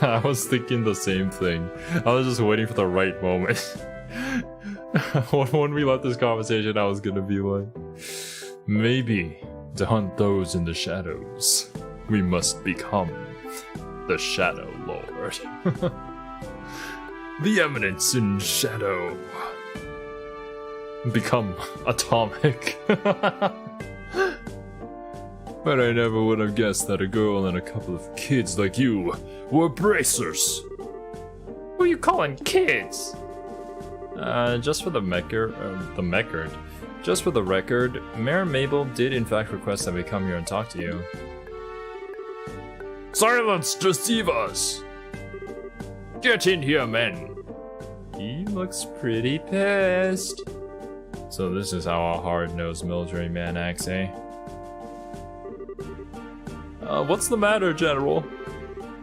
I was thinking the same thing. I was just waiting for the right moment. When we left this conversation, I was gonna be like, maybe to hunt those in the shadows, we must become the Shadow Lord. The Eminence in Shadow. Become atomic. But I never would have guessed that a girl and a couple of kids like you were bracers. Who are you calling kids? Just for the record. Just for the record, Mayor Mabel did in fact request that we come here and talk to you. Silence, deceivers! Get in here, men! He looks pretty pissed. So this is how a hard-nosed military man acts, eh? What's the matter, General?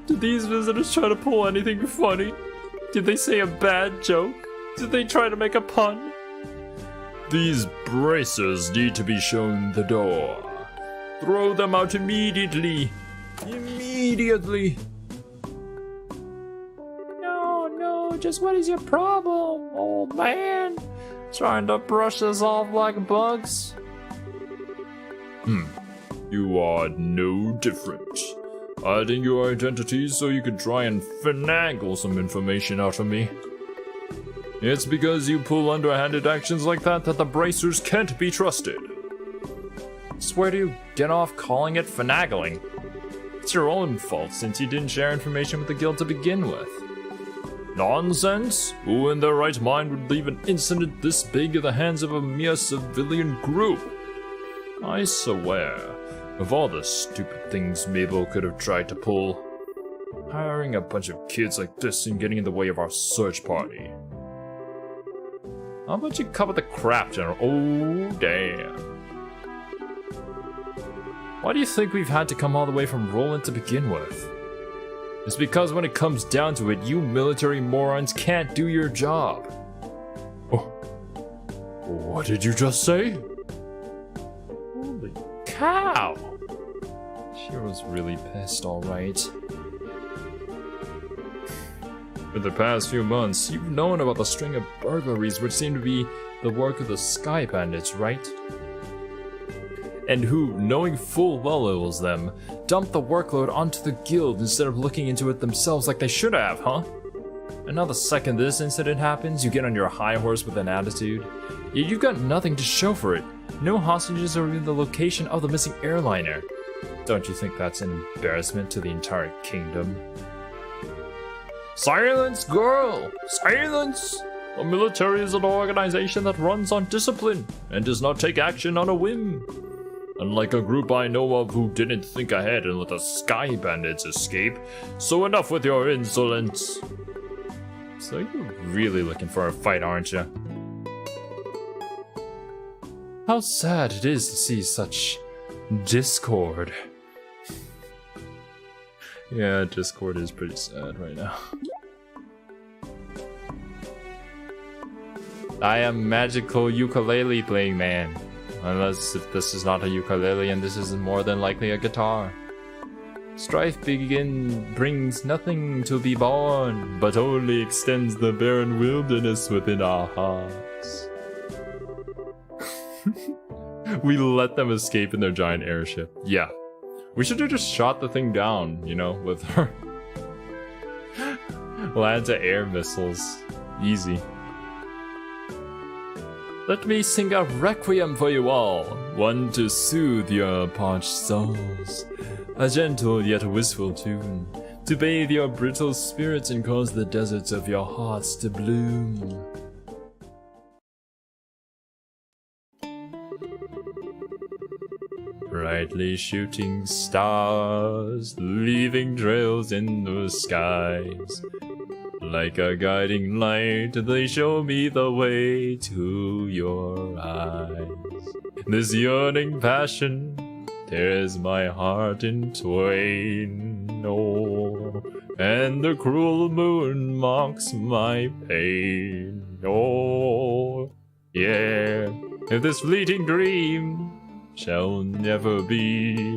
Did these visitors try to pull anything funny? Did they say a bad joke? Did they try to make a pun? These bracers need to be shown the door. Throw them out immediately! Immediately! No, just what is your problem, old man? Trying to brush us off like bugs? You are no different. Hiding your identity so you could try and finagle some information out of me. It's because you pull underhanded actions like that that the bracers can't be trusted. Swear to you, get off calling it finagling. It's your own fault since you didn't share information with the guild to begin with. Nonsense! Who in their right mind would leave an incident this big in the hands of a mere civilian group? I swear, of all the stupid things Mabel could have tried to pull, hiring a bunch of kids like this and getting in the way of our search party. How about you cut with the crap, General? Oh, damn. Why do you think we've had to come all the way from Roland to begin with? It's because when it comes down to it, you military morons can't do your job. Oh. What did you just say? Holy cow! She was really pissed, alright. For the past few months, you've known about the string of burglaries which seem to be the work of the Sky Bandits, right? And who, knowing full well it was them, dumped the workload onto the guild instead of looking into it themselves like they should have, huh? And now the second this incident happens, you get on your high horse with an attitude. Yet you've got nothing to show for it. No hostages or even the location of the missing airliner. Don't you think that's an embarrassment to the entire kingdom? Silence, girl! Silence! The military is an organization that runs on discipline and does not take action on a whim. Unlike a group I know of who didn't think ahead and let the Sky Bandits escape. So enough with your insolence. So you're really looking for a fight, aren't you? How sad it is to see such discord. Yeah, discord is pretty sad right now. I am magical ukulele playing man. Unless if this is not a ukulele and this is more than likely a guitar. Strife brings nothing to be born, but only extends the barren wilderness within our hearts. We let them escape in their giant airship. Yeah. We should have just shot the thing down, you know, with our land-to-air missiles. Easy. Let me sing a requiem for you all, one to soothe your parched souls. A gentle yet wistful tune, to bathe your brittle spirits and cause the deserts of your hearts to bloom. Brightly shooting stars, leaving trails in the skies. Like a guiding light, they show me the way to your eyes. This yearning passion tears my heart in twain, oh, and the cruel moon mocks my pain, oh, yeah. If this fleeting dream shall never be.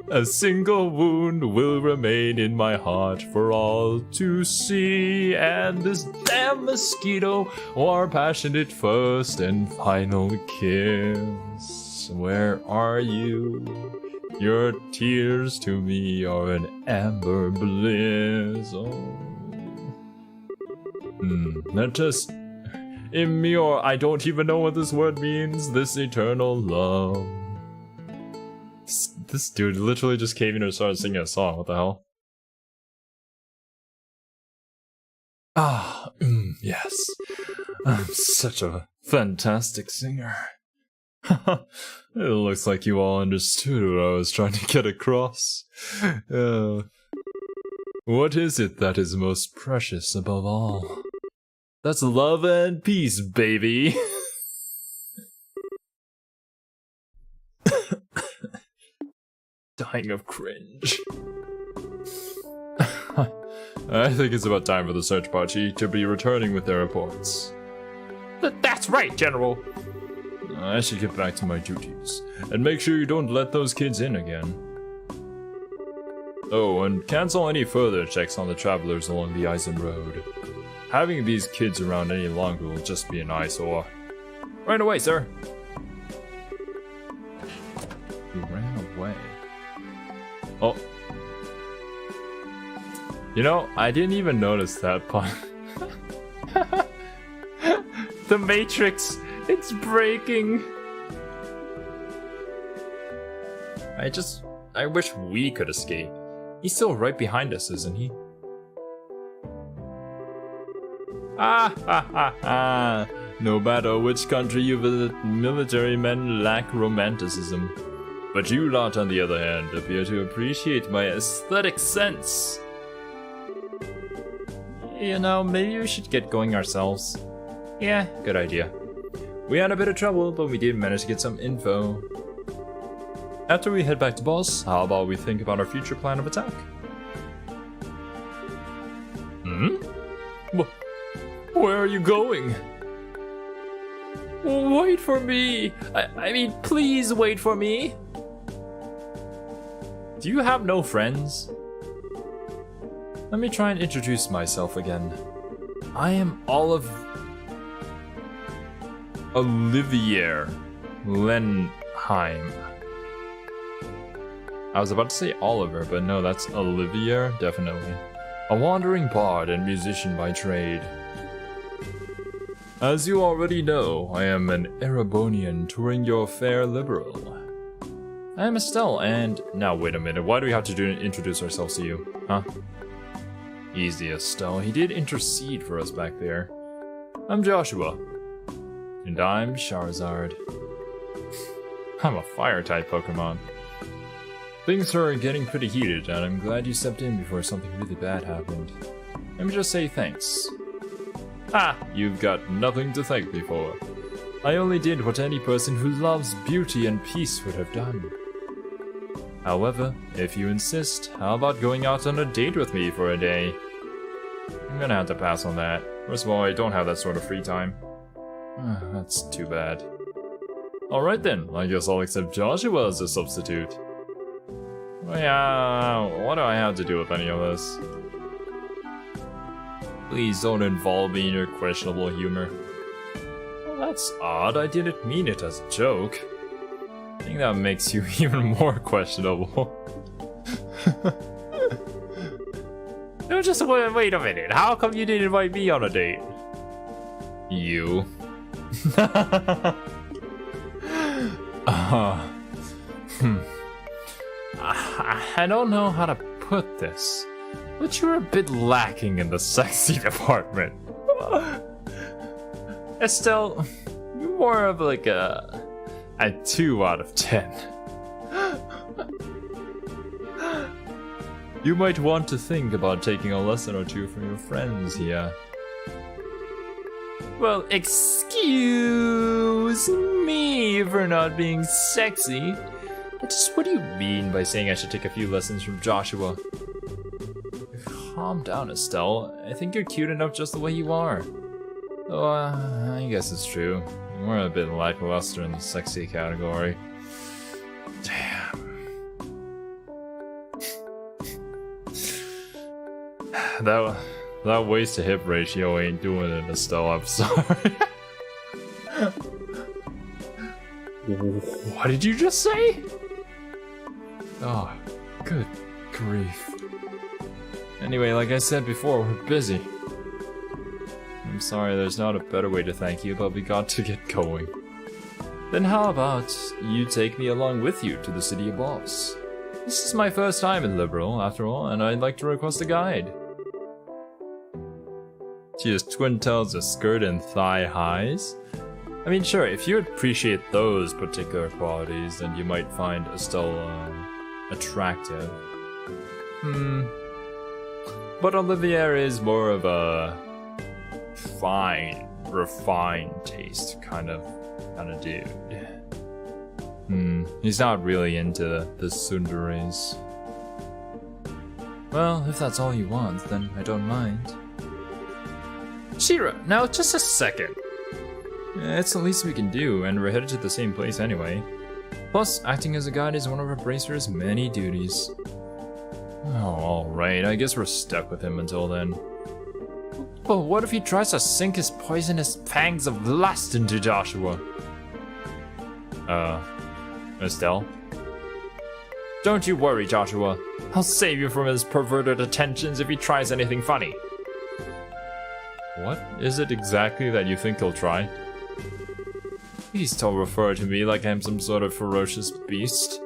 A single wound will remain in my heart for all to see, and this damn mosquito, our passionate first and final kiss. Where are you? Your tears to me are an amber bliss. Oh. That just immure. I don't even know what this word means. This eternal love. This dude literally just came in and started singing a song. What the hell? Ah, yes. I'm such a fantastic singer. It looks like you all understood what I was trying to get across. What is it that is most precious above all? That's love and peace, baby. Dying of cringe. I think it's about time for the search party to be returning with their reports. That's right, General! I should get back to my duties, and make sure you don't let those kids in again. Oh, and cancel any further checks on the travelers along the Eisen Road. Having these kids around any longer will just be an eyesore. Right away, sir! He ran away. Oh. You know, I didn't even notice that pun. The Matrix, it's breaking. I wish we could escape. He's still right behind us, isn't he? Ah ha ha ha. No matter which country you visit, military men lack romanticism. But you lot, on the other hand, appear to appreciate my aesthetic sense. You know, maybe we should get going ourselves. Yeah, good idea. We had a bit of trouble, but we did manage to get some info. After we head back to boss, how about we think about our future plan of attack? Where are you going? Wait for me! I mean, please wait for me! Do you have no friends? Let me try and introduce myself again. I am Olivier Lenheim. I was about to say Oliver, but no, that's Olivier, definitely. A wandering bard and musician by trade. As you already know, I am an Erebonian touring your fair liberal. I am Estelle, and... Now wait a minute, why do we have to introduce ourselves to you? Huh? Easy, Estelle, he did intercede for us back there. I'm Joshua. And I'm Charizard. I'm a fire-type Pokemon. Things are getting pretty heated, and I'm glad you stepped in before something really bad happened. Let me just say thanks. Ah, you've got nothing to thank me for. I only did what any person who loves beauty and peace would have done. However, if you insist, how about going out on a date with me for a day? I'm gonna have to pass on that. First of all, I don't have that sort of free time. That's too bad. Alright then, I guess I'll accept Joshua as a substitute. Yeah, what do I have to do with any of this? Please don't involve me in your questionable humor. Well, that's odd, I didn't mean it as a joke. I think that makes you even more questionable. No, just wait a minute, how come you didn't invite me on a date? You. I don't know how to put this, but you're a bit lacking in the sexy department. Estelle, you're more of like a 2 out of 10. You might want to think about taking a lesson or two from your friends here. Well, excuse me for not being sexy. Just what do you mean by saying I should take a few lessons from Joshua? Calm down, Estelle. I think you're cute enough just the way you are. Oh, I guess it's true. We're a bit lackluster in the sexy category. Damn. That waist to hip ratio ain't doing it, Estelle. I'm sorry. What did you just say? Oh, good grief. Anyway, like I said before, we're busy. I'm sorry, there's not a better way to thank you, but we got to get going. Then how about you take me along with you to the city of Boss? This is my first time in Liberal, after all, and I'd like to request a guide. She has twin tails, a skirt, and thigh highs. I mean, sure, if you appreciate those particular qualities, then you might find Estelle attractive. But Olivier is more of a fine, refined taste kind of dude. He's not really into the sundaries. Well, if that's all you want, then I don't mind. Shira, now just a second. It's the least we can do, and we're headed to the same place anyway. Plus, acting as a guide is one of our Bracer's many duties. Oh, alright, I guess we're stuck with him until then. But what if he tries to sink his poisonous fangs of lust into Joshua? Estelle? Don't you worry, Joshua. I'll save you from his perverted attentions if he tries anything funny. What is it exactly that you think he'll try? Please don't refer to me like I'm some sort of ferocious beast.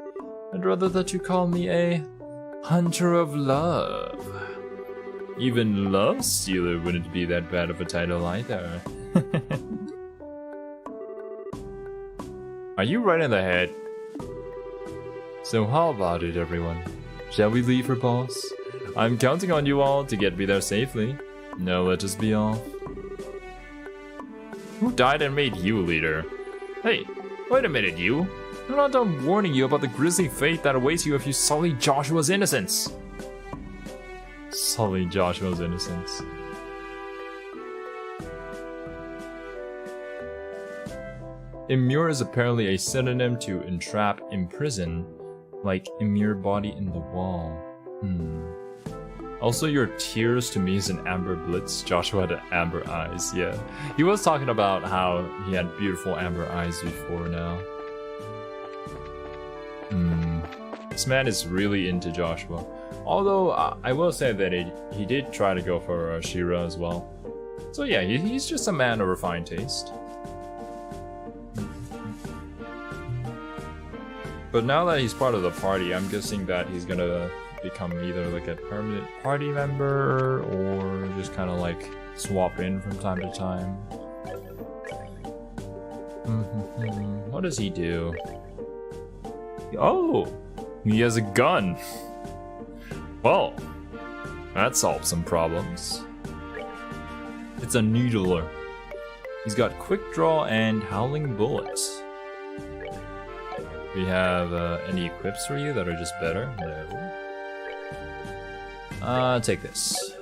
I'd rather that you call me a hunter of love. Even Love Stealer wouldn't be that bad of a title either. Are you right in the head? So how about it, everyone? Shall we leave for Boss? I'm counting on you all to get me there safely. Now let us be off. Who died and made you leader? Hey, wait a minute, you. I'm not done warning you about the grisly fate that awaits you if you sully Joshua's innocence. Sully Joshua's innocence. Immure is apparently a synonym to entrap, imprison, like immure body in the wall. Also, your tears to me is an amber blitz. Joshua had amber eyes, yeah. He was talking about how he had beautiful amber eyes before now. This man is really into Joshua. Although, I will say that he did try to go for Shira as well. So yeah, he's just a man of refined taste. But now that he's part of the party, I'm guessing that he's gonna become either like a permanent party member or just kind of like swap in from time to time. What does he do? Oh, he has a gun. Well, that solves some problems. It's a needler. He's got quick draw and howling bullets. We have any equips for you that are just better? No. Take this.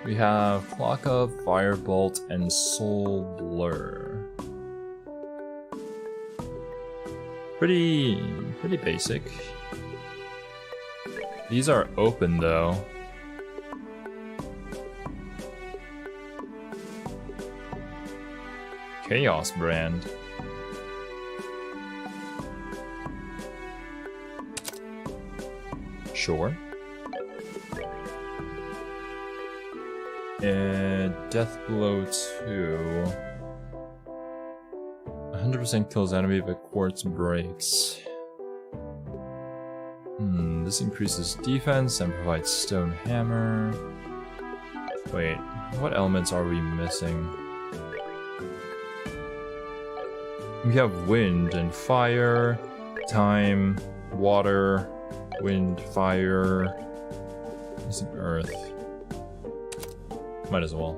We have Clock of Firebolt and Soul Blur. Pretty basic. These are open though. Chaos brand. Sure. And Death Blow 2. 100% kills enemy but quartz breaks. This increases defense and provides stone hammer. Wait, what elements are we missing? We have wind and fire, time, water, wind, fire, missing earth. Might as well.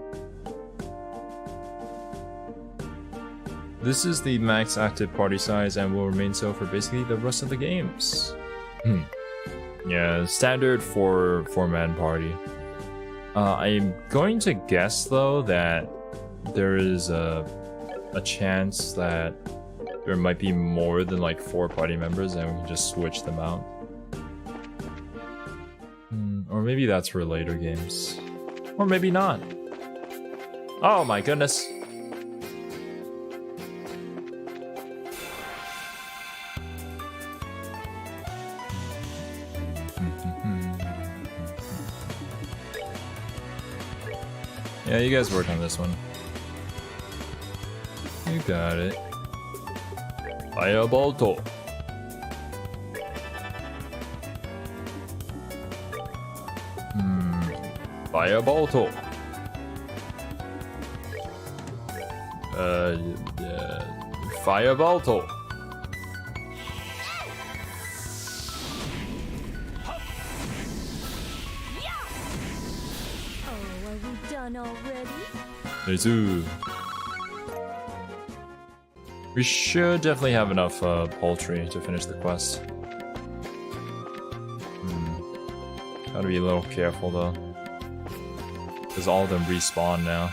This is the max active party size and will remain so for basically the rest of the games. Yeah, standard for 4-man party. I'm going to guess though that there is a chance that there might be more than like 4 party members and we can just switch them out. Or maybe that's for later games. Or maybe not. Oh my goodness. Yeah, you guys work on this one. You got it. Firebolt. Firebolt. Firebolt. Already? We should definitely have enough poultry to finish the quest. Gotta be a little careful though, because all of them respawn now.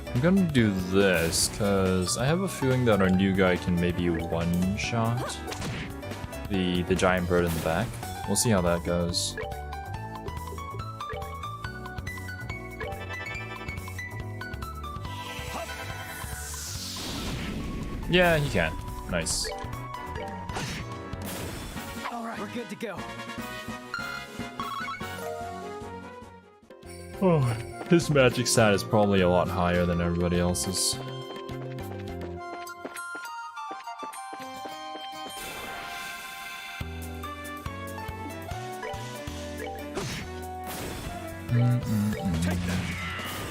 I'm gonna do this, because I have a feeling that our new guy can maybe one-shot the giant bird in the back. We'll see how that goes. Yeah, he can. Nice. Alright, we're good to go. Oh, his magic stat is probably a lot higher than everybody else's.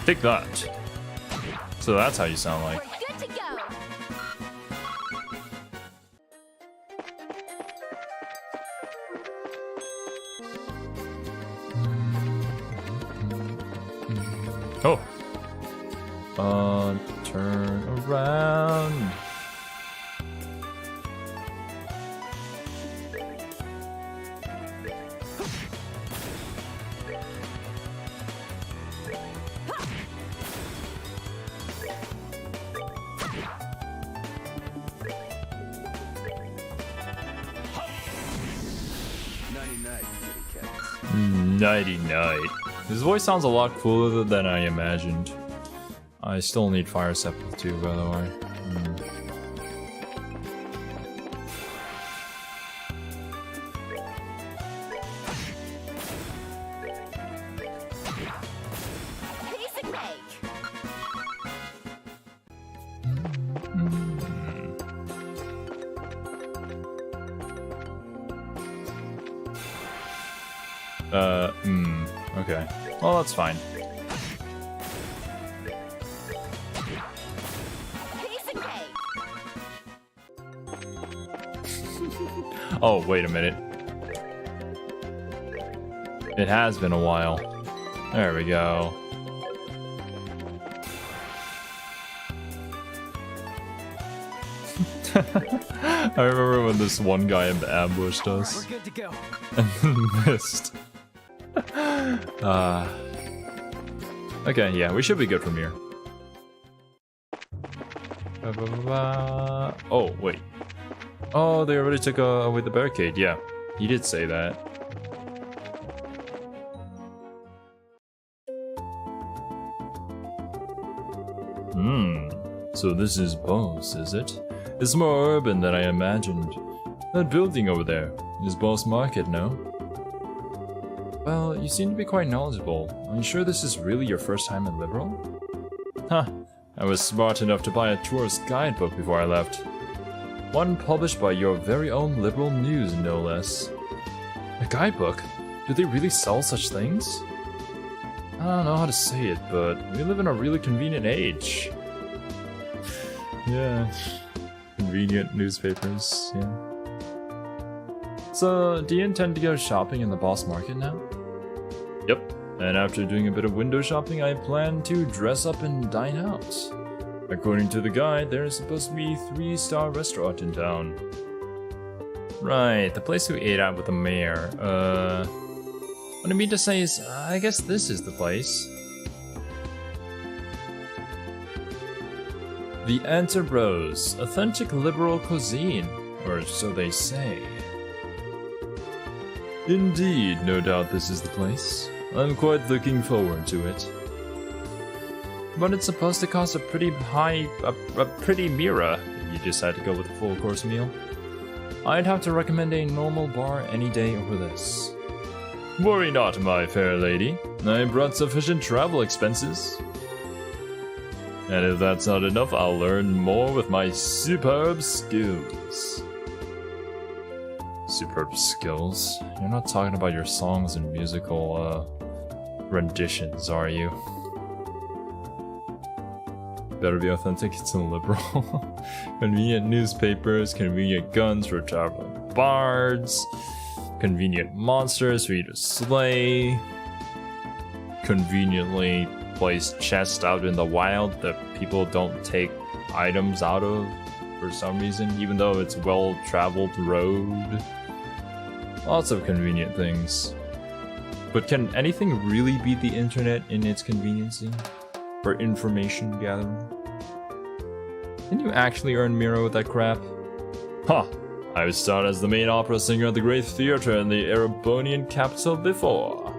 Take that. So that's how you sound like. We're good to go. Oh. Turn around. Nighty night. His voice sounds a lot cooler than I imagined. I still need Fire Sepal too, by the way. Piece of cake. Okay. Well, that's fine. Piece of cake. Oh, wait a minute. It has been a while. There we go. I remember when this one guy ambushed us We're good to go. and missed. Okay, yeah, we should be good from here. Oh, wait. Oh, they already took away the barricade. Yeah, he did say that. So this is Boss, is it? It's more urban than I imagined. That building over there is Boss Market, no? Well, you seem to be quite knowledgeable. Are you sure this is really your first time in Liberal? Huh, I was smart enough to buy a tourist guidebook before I left. One published by your very own Liberal News, no less. A guidebook? Do they really sell such things? I don't know how to say it, but we live in a really convenient age. Yeah, convenient newspapers, yeah. So, do you intend to go shopping in the Boss Market now? Yep, and after doing a bit of window shopping, I plan to dress up and dine out. According to the guide, there is supposed to be a 3-star restaurant in town. Right, the place we ate at with the mayor. What I mean to say is, I guess this is the place. The Anterbros, authentic liberal cuisine, or so they say. Indeed, no doubt this is the place. I'm quite looking forward to it. But it's supposed to cost a pretty pretty mira if you decide to go with a full course meal. I'd have to recommend a normal bar any day over this. Worry not, my fair lady. I brought sufficient travel expenses. And if that's not enough, I'll learn more with my superb skills. Superb skills? You're not talking about your songs and musical, renditions, are you? Better be authentic, it's a liberal. Convenient newspapers, convenient guns for traveling bards, convenient monsters for you to slay, conveniently placed chests out in the wild that people don't take items out of for some reason, even though it's well-traveled road. Lots of convenient things. But can anything really beat the internet in its conveniency? For information gathering? Can you actually earn Mira with that crap? Huh! I've starred as the main opera singer at the Great Theatre in the Erebonian capital before.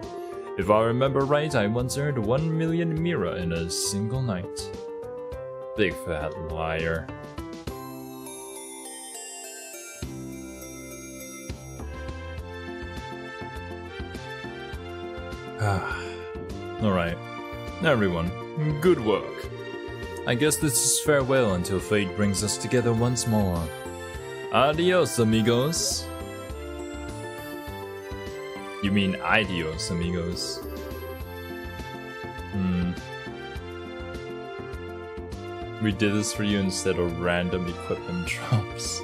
If I remember right, I once earned 1 million Mira in a single night. Big fat liar. Alright, everyone, good work. I guess this is farewell until fate brings us together once more. Adios, amigos. You mean adios, amigos. We did this for you instead of random equipment drops.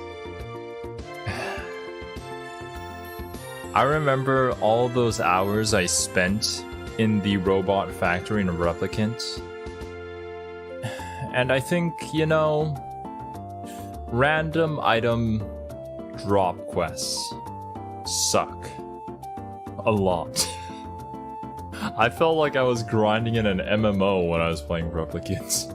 I remember all those hours I spent in the robot factory in a replicant. And I think, you know, random item drop quests suck a lot. I felt like I was grinding in an MMO when I was playing replicants.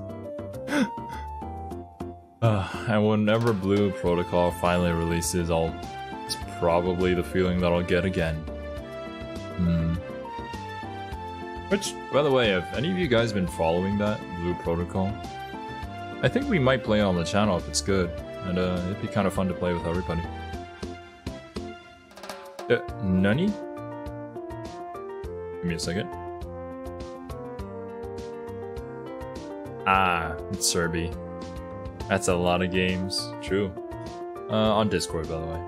And whenever Blue Protocol finally releases, it's probably the feeling that I'll get again. Which, by the way, have any of you guys been following that Blue Protocol? I think we might play on the channel if it's good, and it'd be kind of fun to play with everybody. Nani? Give me a second. Ah, it's Serby. That's a lot of games. True. On Discord, by the way.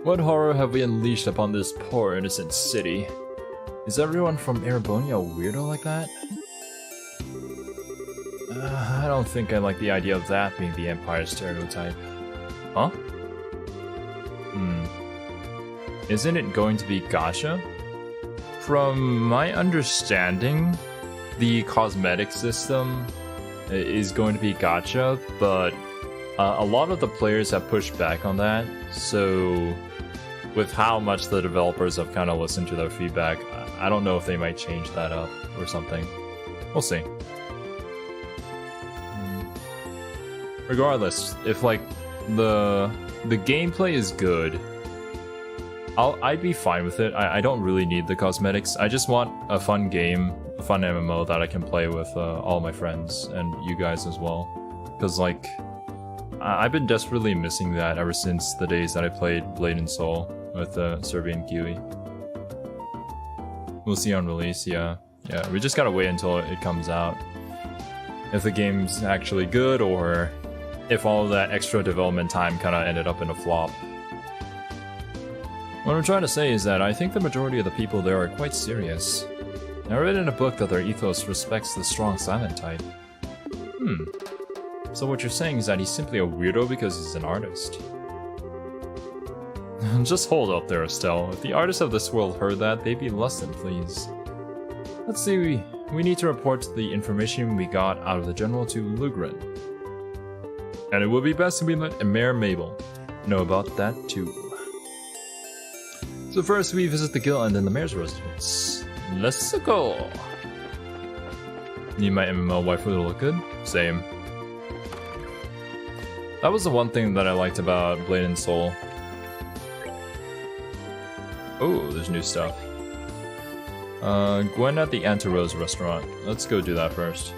What horror have we unleashed upon this poor innocent city? Is everyone from Erebonia a weirdo like that? I don't think I like the idea of that being the Empire stereotype. Huh? Isn't it going to be gacha? From my understanding, the cosmetic system is going to be gacha, but a lot of the players have pushed back on that, so with how much the developers have kind of listened to their feedback, I don't know if they might change that up or something. We'll see. Regardless, if like the gameplay is good, I'd be fine with it. I don't really need the cosmetics. I just want a fun game, a fun MMO that I can play with all my friends and you guys as well. Because like, I've been desperately missing that ever since the days that I played Blade and Soul with Serby and Kiwi. We'll see on release, yeah. Yeah, we just gotta wait until it comes out. If the game's actually good, or if all of that extra development time kind of ended up in a flop. What I'm trying to say is that I think the majority of the people there are quite serious. I read in a book that their ethos respects the strong silent type. So what you're saying is that he's simply a weirdo because he's an artist. Just hold up there, Estelle. If the artists of this world heard that, they'd be less than pleased. Let's see, we need to report the information we got out of the general to Lugren. And it would be best if we let Mayor Mabel know about that too. So first we visit the guild and then the mayor's residence. Let's go! Need my MMO waifu to look good? Same. That was the one thing that I liked about Blade and Soul. Oh, there's new stuff. Gwen at the Auntie Rose restaurant. Let's go do that first.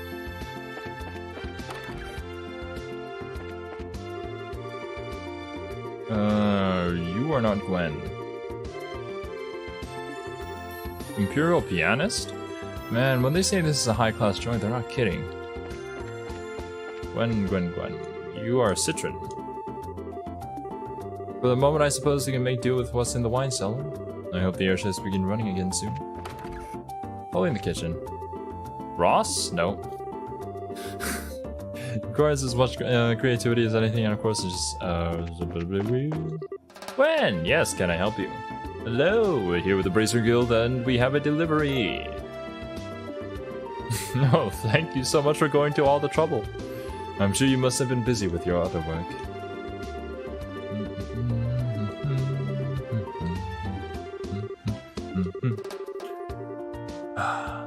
You are not Gwen. Imperial Pianist? Man, when they say this is a high-class joint, they're not kidding. Gwen. You are Citron. For the moment, I suppose we can make do with what's in the wine cellar. I hope the airships begin running again soon. Probably in the kitchen. Ross? No. Requires as much creativity as anything, and of course, it's just Gwen, yes, can I help you? Hello, we're here with the Bracer Guild, and we have a delivery. No, thank you so much for going to all the trouble. I'm sure you must have been busy with your other work.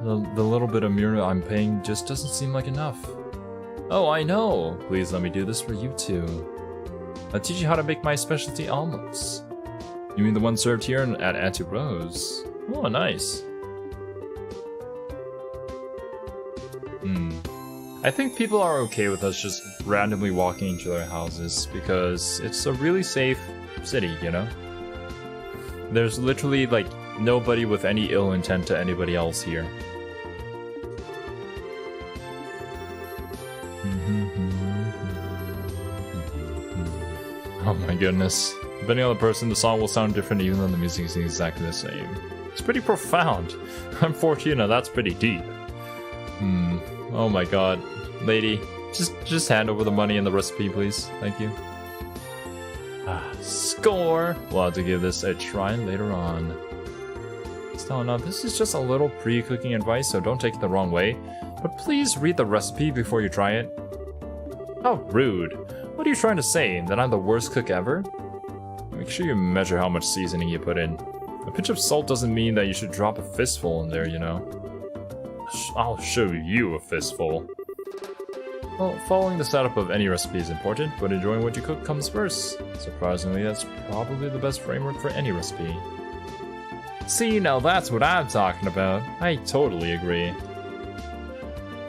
The little bit of Mira I'm paying just doesn't seem like enough. Oh, I know! Please let me do this for you two. I'll teach you how to make my specialty omelets. You mean the one served here at Auntie Rose? Oh, nice. I think people are okay with us just randomly walking into their houses because it's a really safe city, you know? There's literally, like, nobody with any ill intent to anybody else here. Oh my goodness. Depending on the person, the song will sound different even though the music is exactly the same. It's pretty profound. I'm 14 and that's pretty deep. Oh my god. Lady, Just hand over the money and the recipe, please. Thank you. Score! We'll have to give this a try later on. So now this is just a little pre-cooking advice, so don't take it the wrong way. But please read the recipe before you try it. How rude. What are you trying to say? That I'm the worst cook ever? Make sure you measure how much seasoning you put in. A pinch of salt doesn't mean that you should drop a fistful in there, you know. I'll show you a fistful. Well, following the setup of any recipe is important, but enjoying what you cook comes first. Surprisingly, that's probably the best framework for any recipe. See, now that's what I'm talking about. I totally agree.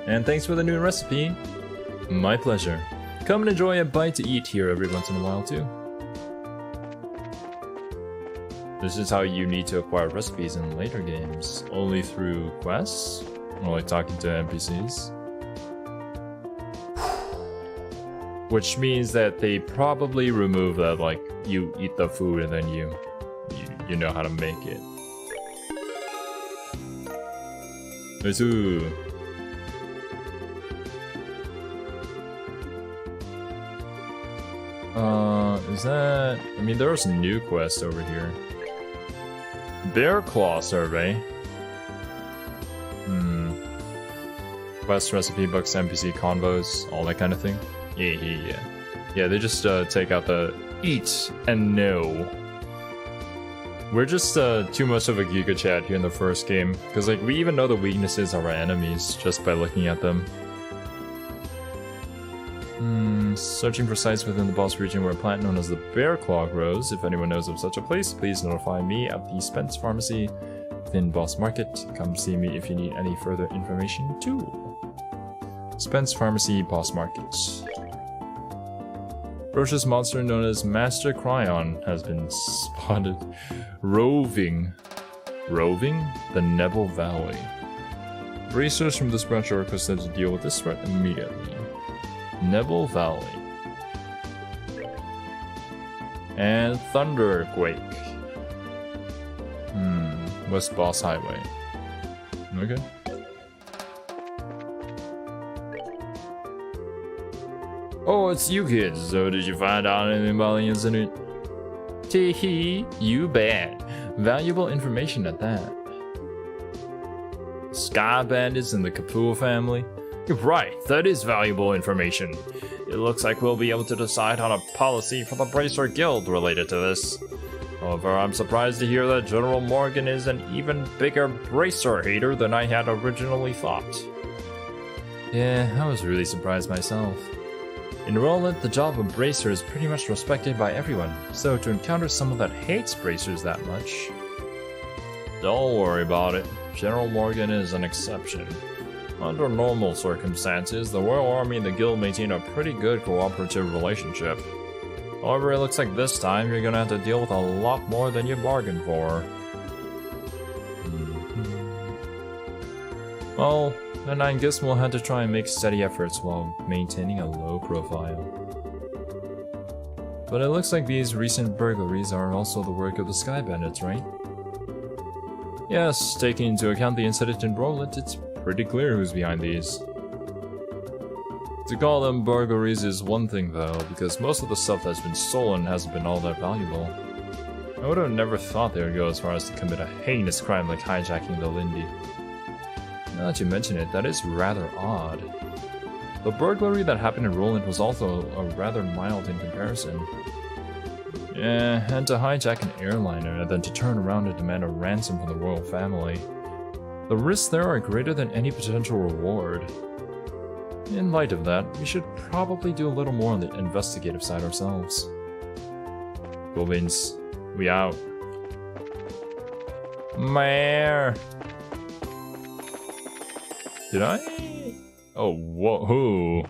And thanks for the new recipe. My pleasure. Come and enjoy a bite to eat here every once in a while too. This is how you need to acquire recipes in later games. Only through quests? Or like talking to NPCs? Which means that they probably remove that, like, you eat the food and then you know how to make it. Nice. Is that... I mean, there's a new quest over here. Bear Claw Survey. Quest, recipe books, NPC convos, all that kind of thing. Yeah, they just take out the eat and no. We're just too much of a Giga Chat here in the first game, because like we even know the weaknesses of our enemies just by looking at them. Searching for sites within the boss region where a plant known as the Bear Claw grows. If anyone knows of such a place, please notify me at the Spence Pharmacy within Boss Market. Come see me if you need any further information too. Spence Pharmacy, Boss Market. Ferocious monster known as Master Cryon has been spotted roving the Nebel Valley. Bracers from this branch are requested to deal with this threat immediately. Nebel Valley. And Thunderquake. West Boss Highway. Okay. Oh, it's you kids. So did you find out anything about the incident? Tee-hee, you bet. Valuable information at that. Sky Bandits and the Kapua family? You're right, that is valuable information. It looks like we'll be able to decide on a policy for the Bracer Guild related to this. However, I'm surprised to hear that General Morgan is an even bigger Bracer hater than I had originally thought. Yeah, I was really surprised myself. In Roland, the job of Bracer is pretty much respected by everyone, so to encounter someone that hates Bracers that much... Don't worry about it. General Morgan is an exception. Under normal circumstances, the Royal Army and the Guild maintain a pretty good cooperative relationship. However, it looks like this time you're gonna have to deal with a lot more than you bargained for. Well, then I guess we'll have to try and make steady efforts while maintaining a low profile. But it looks like these recent burglaries are also the work of the Sky Bandits, right? Yes, taking into account the incident in Roland, it's pretty clear who's behind these. To call them burglaries is one thing though, because most of the stuff that's been stolen hasn't been all that valuable. I would have never thought they would go as far as to commit a heinous crime like hijacking the Lindy. Now that you mention it, that is rather odd. The burglary that happened in Roland was also a rather mild in comparison. Yeah, and to hijack an airliner and then to turn around and demand a ransom from the royal family. The risks there are greater than any potential reward. In light of that, we should probably do a little more on the investigative side ourselves. Cool beans. We out. Mare. Did I? Oh, whoa.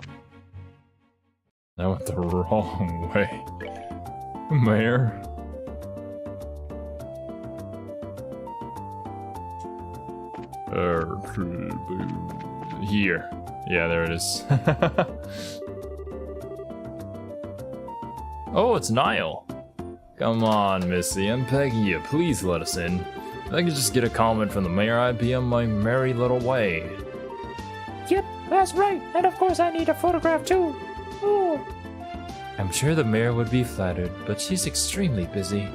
That went the wrong way. Mare. Here. Yeah, there it is. Oh, it's Niall. Come on, Missy, I'm begging you, please let us in. If I could just get a comment from the mayor, I'd be on my merry little way. Yep, that's right. And of course I need a photograph too. Ooh. I'm sure the mayor would be flattered, but she's extremely busy.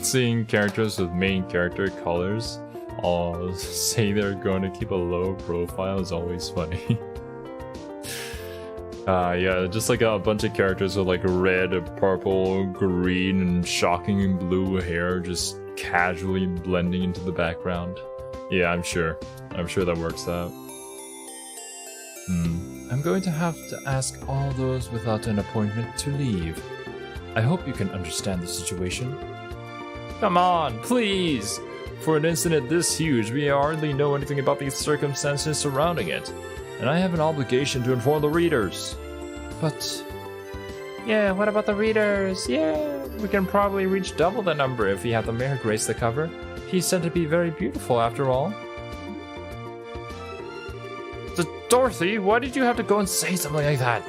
Seeing characters with main character colors all say they're going to keep a low profile is always funny. Yeah, just like a bunch of characters with like red, purple, green, and shocking blue hair just casually blending into the background. Yeah, I'm sure that works out. I'm going to have to ask all those without an appointment to leave. I hope you can understand the situation. Come on, please! For an incident this huge, we hardly know anything about the circumstances surrounding it, and I have an obligation to inform the readers. But... Yeah, what about the readers? Yeah, we can probably reach double the number if we have the mayor grace the cover. He's said to be very beautiful after all. Dorothy, why did you have to go and say something like that?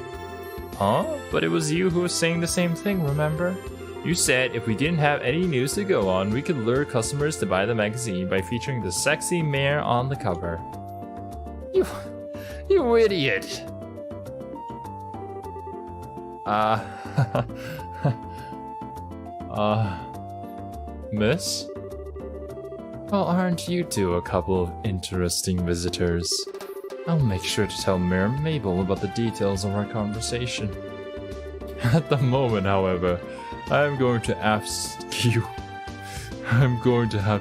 Huh? But it was you who was saying the same thing, remember? You said if we didn't have any news to go on, we could lure customers to buy the magazine by featuring the sexy mayor on the cover. You idiot! Miss? Well, aren't you two a couple of interesting visitors? I'll make sure to tell Mayor Mabel about the details of our conversation. At the moment, however, I'm going to have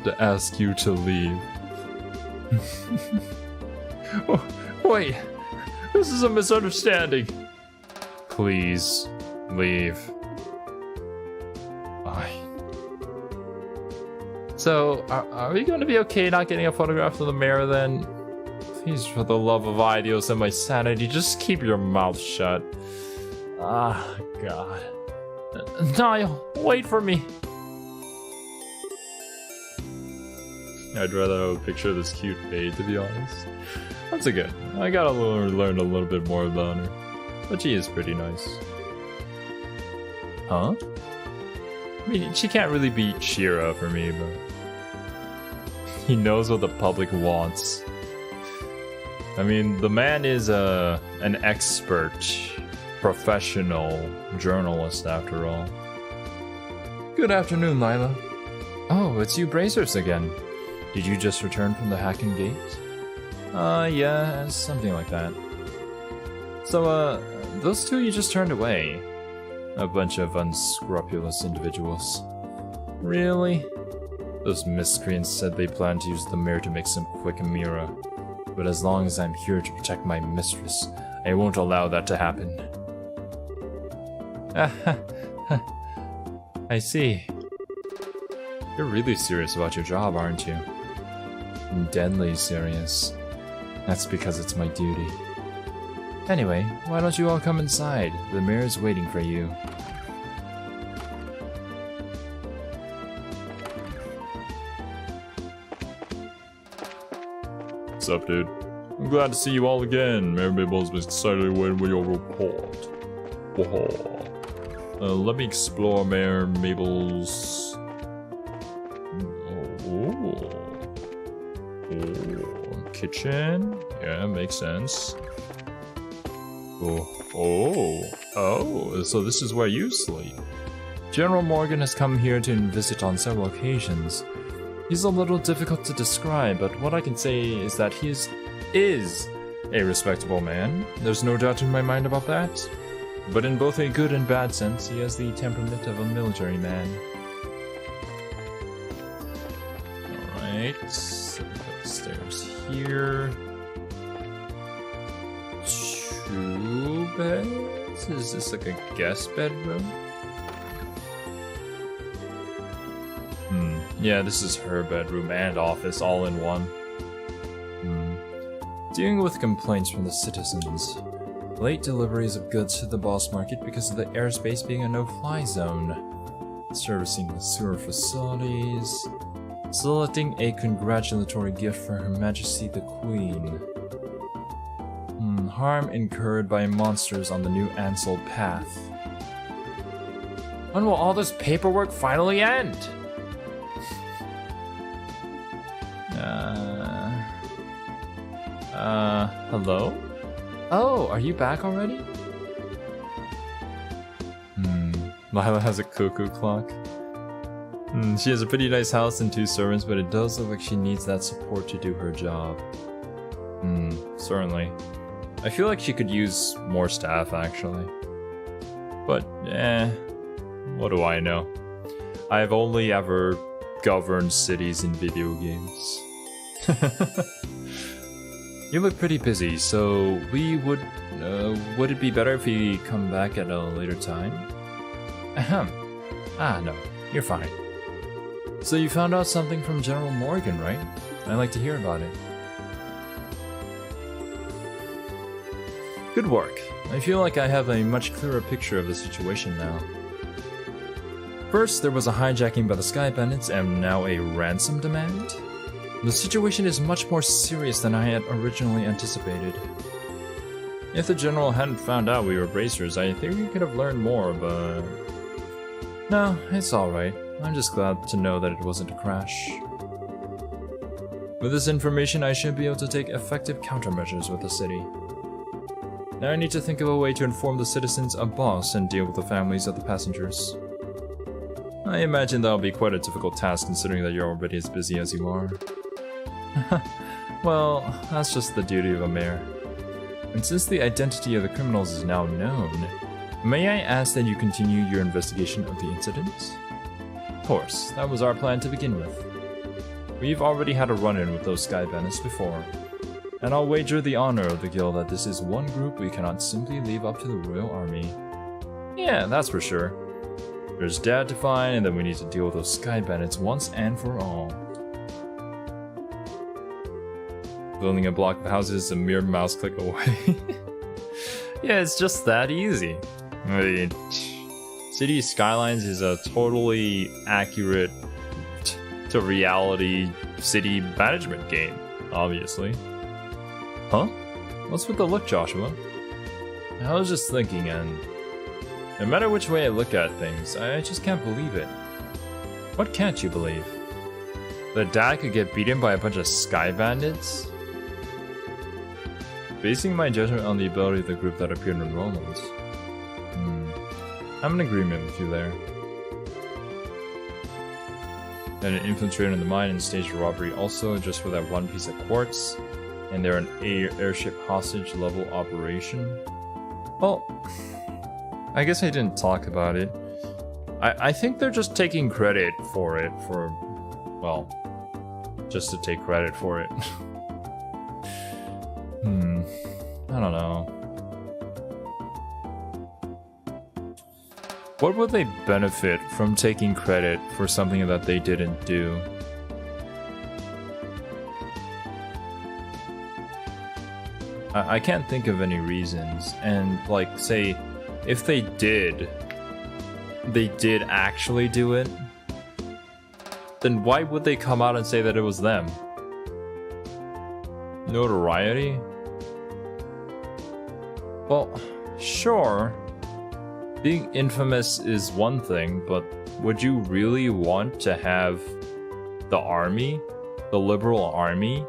to ask you to leave. Oh, wait, this is a misunderstanding. Please, leave. Bye. So, are we going to be okay not getting a photograph of the mayor then? Please, for the love of Idios and my sanity, just keep your mouth shut. Ah, God. Niall, wait for me. I'd rather have a picture of this cute maid, to be honest. That's a good. I gotta learn a little bit more about her. But she is pretty nice. Huh? I mean, she can't really be Shira for me, but... He knows what the public wants. I mean, the man is an expert, professional journalist after all. Good afternoon, Lila. Oh, it's you Bracers again. Did you just return from the Hacken Gate? Yeah, something like that. So, those two you just turned away. A bunch of unscrupulous individuals. Really? Those miscreants said they planned to use the mayor to make some quick mirror. But as long as I'm here to protect my mistress, I won't allow that to happen. I see. You're really serious about your job, aren't you? Deadly serious. That's because it's my duty. Anyway, why don't you all come inside? The mayor's waiting for you. What's up, dude? I'm glad to see you all again. Mayor Mabel's been excited waiting with your report. Let me explore Mayor Mabel's... kitchen? Yeah, makes sense. Oh, so this is where you sleep. General Morgan has come here to visit on several occasions. He's a little difficult to describe, but what I can say is that he is a respectable man. There's no doubt in my mind about that. But in both a good and bad sense, he has the temperament of a military man. Alright, so we got the stairs here. 2 beds? Is this like a guest bedroom? Yeah, this is her bedroom and office all in one. Dealing with complaints from the citizens. Late deliveries of goods to the boss market because of the airspace being a no-fly zone. Servicing the sewer facilities. Selecting a congratulatory gift for Her Majesty the Queen. Harm incurred by monsters on the new Ansel path. When will all this paperwork finally end? Hello? Oh, are you back already? Lila has a cuckoo clock. She has a pretty nice house and 2 servants, but it does look like she needs that support to do her job. Certainly. I feel like she could use more staff, actually. But, what do I know? I've only ever governed cities in video games. You look pretty busy, so would it be better if we come back at a later time? Ahem. No, you're fine. So you found out something from General Morgan, right? I'd like to hear about it. Good work. I feel like I have a much clearer picture of the situation now. First, there was a hijacking by the Sky Bandits and now a ransom demand. The situation is much more serious than I had originally anticipated. If the General hadn't found out we were bracers, I think we could have learned more, but... No, it's alright. I'm just glad to know that it wasn't a crash. With this information, I should be able to take effective countermeasures with the city. Now I need to think of a way to inform the citizens of Boss and deal with the families of the passengers. I imagine that'll be quite a difficult task considering that you're already as busy as you are. Well, that's just the duty of a mayor. And since the identity of the criminals is now known, may I ask that you continue your investigation of the incident? Of course, that was our plan to begin with. We've already had a run-in with those Sky Bandits before, and I'll wager the honor of the guild that this is one group we cannot simply leave up to the Royal Army. Yeah, that's for sure. There's Dad to find, and then we need to deal with those Sky Bandits once and for all. Building a block of houses a mere mouse click away. Yeah, it's just that easy. I mean, City Skylines is a totally accurate to reality city management game, obviously. Huh? What's with the look, Joshua? I was just thinking, and no matter which way I look at things, I just can't believe it. What can't you believe? That Dad could get beaten by a bunch of Sky Bandits? Basing my judgment on the ability of the group that appeared in Roland. I'm in agreement with you there. Then an infiltrator in the mine and staged a robbery also, just for that one piece of quartz. And they're an airship hostage level operation. Well, I guess I didn't talk about it. I think they're just taking credit for it well, just to take credit for it. I don't know. What would they benefit from taking credit for something that they didn't do? I can't think of any reasons, and like, say, if they did actually do it, then why would they come out and say that it was them? Notoriety? Well, sure, being infamous is one thing, but would you really want to have the army, the liberal army,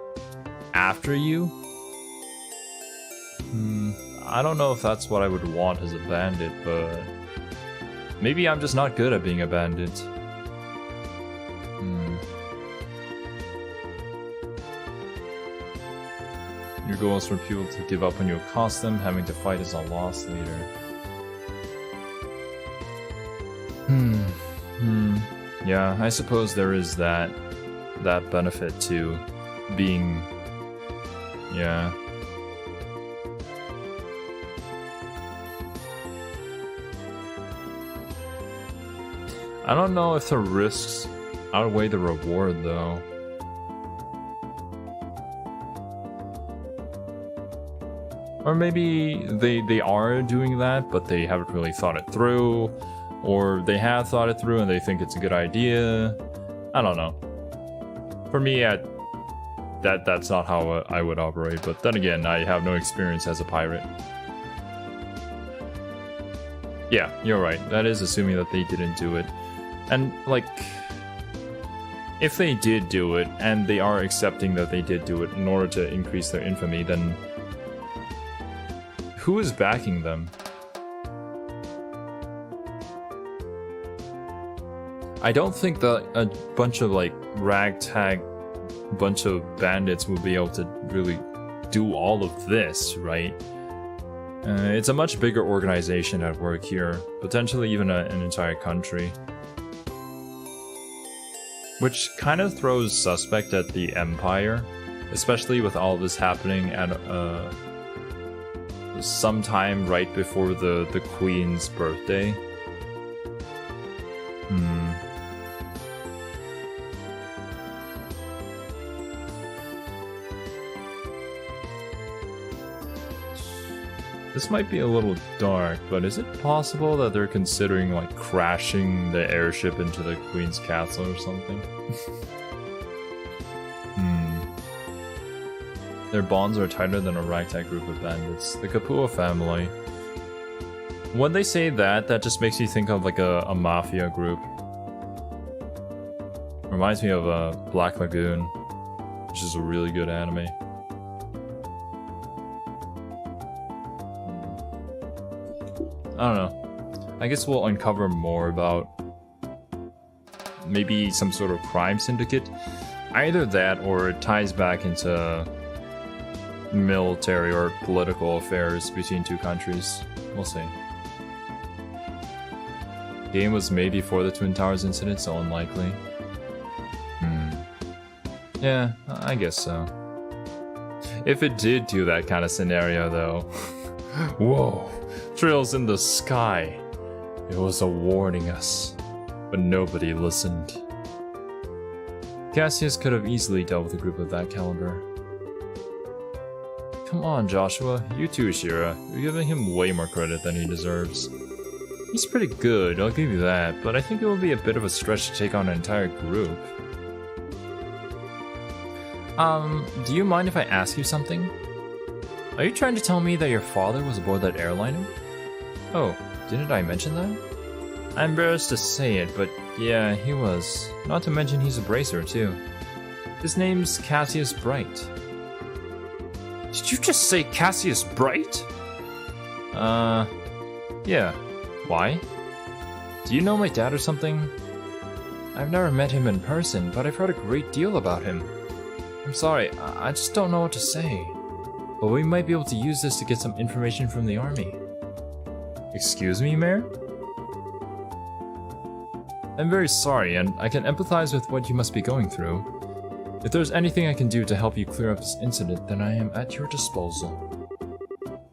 after you? I don't know if that's what I would want as a bandit, but maybe I'm just not good at being a bandit. Your goal is for people to give up when you accost them, having to fight as a lost leader. Yeah, I suppose there is that benefit to being, yeah. I don't know if the risks outweigh the reward, though. Or maybe they are doing that, but they haven't really thought it through. Or they have thought it through and they think it's a good idea. I don't know. For me, that's not how I would operate. But then again, I have no experience as a pirate. Yeah, you're right. That is assuming that they didn't do it. And, like, if they did do it, and they are accepting that they did do it in order to increase their infamy, then who is backing them? I don't think that a bunch of like ragtag bunch of bandits will be able to really do all of this, right? It's a much bigger organization at work here, potentially even an entire country. Which kind of throws suspect at the Empire, especially with all this happening at sometime right before the Queen's birthday. This might be a little dark, but is it possible that they're considering like crashing the airship into the Queen's castle or something? Their bonds are tighter than a ragtag group of bandits. The Kapua family. When they say that, that just makes me think of like a mafia group. Reminds me of Black Lagoon, which is a really good anime. I don't know. I guess we'll uncover more about maybe some sort of crime syndicate. Either that or it ties back into military or political affairs between two countries. We'll see. Game was made before the Twin Towers incident, so unlikely. Yeah, I guess so. If it did do that kind of scenario though. Whoa! Trails in the sky. It was a warning us, but nobody listened. Cassius could have easily dealt with a group of that caliber. Come on, Joshua. You too, Shira. You're giving him way more credit than he deserves. He's pretty good, I'll give you that, but I think it would be a bit of a stretch to take on an entire group. Do you mind if I ask you something? Are you trying to tell me that your father was aboard that airliner? Oh, didn't I mention that? I'm embarrassed to say it, but yeah, he was. Not to mention he's a bracer, too. His name's Cassius Bright. Did you just say Cassius Bright? Yeah. Why? Do you know my dad or something? I've never met him in person, but I've heard a great deal about him. I'm sorry, I just don't know what to say. But we might be able to use this to get some information from the army. Excuse me, Mayor? I'm very sorry, and I can empathize with what you must be going through. If there's anything I can do to help you clear up this incident, then I am at your disposal.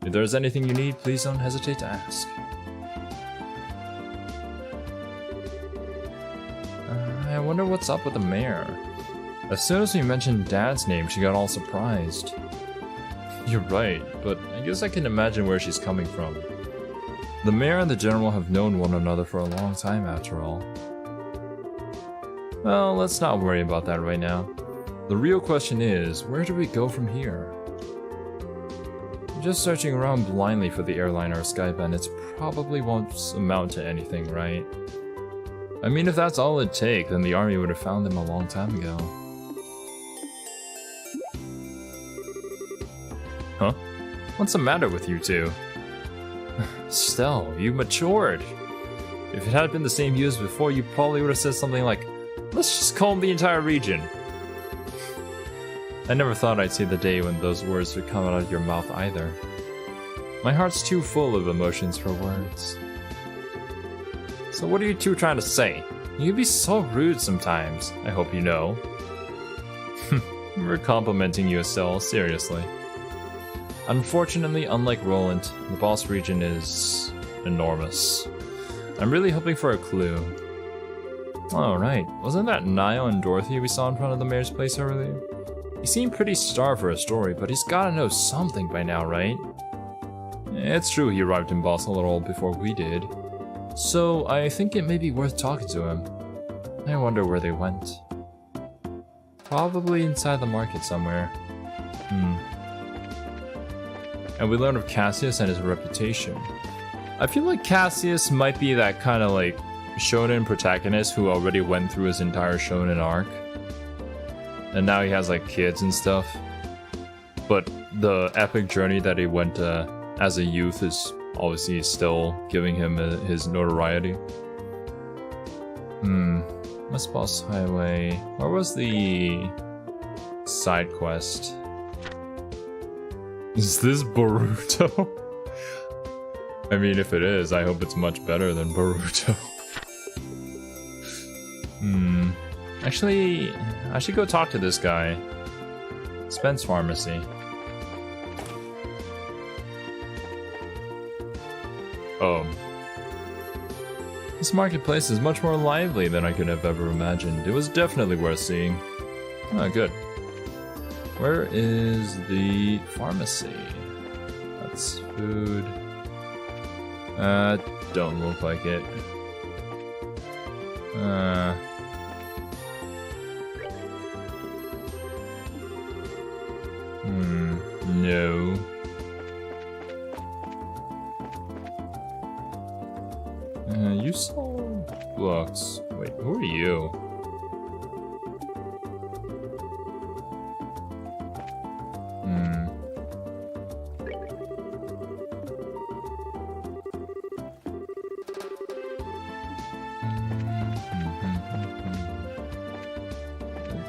If there's anything you need, please don't hesitate to ask. I wonder what's up with the mayor. As soon as we mentioned Dad's name, she got all surprised. You're right, but I guess I can imagine where she's coming from. The mayor and the general have known one another for a long time, after all. Well, let's not worry about that right now. The real question is, where do we go from here? Just searching around blindly for the airliner or sky bandits probably won't amount to anything, right? I mean, if that's all it'd take, then the army would have found them a long time ago. Huh? What's the matter with you two? Stell, you matured. If it had been the same you as before, you probably would have said something like, let's just comb the entire region. I never thought I'd see the day when those words would come out of your mouth either. My heart's too full of emotions for words. So what are you two trying to say? You can be so rude sometimes, I hope you know. We're complimenting you, Estelle, seriously. Unfortunately, unlike Roland, the boss region is enormous. I'm really hoping for a clue. Oh right, wasn't that Niall and Dorothy we saw in front of the mayor's place earlier? He seemed pretty starved for a story, but he's gotta know something by now, right? It's true he arrived in Boss a little before we did. So I think it may be worth talking to him. I wonder where they went. Probably inside the market somewhere. And we learn of Cassius and his reputation. I feel like Cassius might be that kind of like shonen protagonist who already went through his entire shonen arc. and now he has like kids and stuff. But the epic journey that he went as a youth is obviously still giving him his notoriety. West Boss Highway. Where was the side quest? Is this Boruto? I mean, if it is, I hope it's much better than Boruto. Actually, I should go talk to this guy. Spence Pharmacy. Oh. This marketplace is much more lively than I could have ever imagined. It was definitely worth seeing. Oh, good. Where is the pharmacy? That's food. Don't look like it. No. You sell books. Wait, who are you?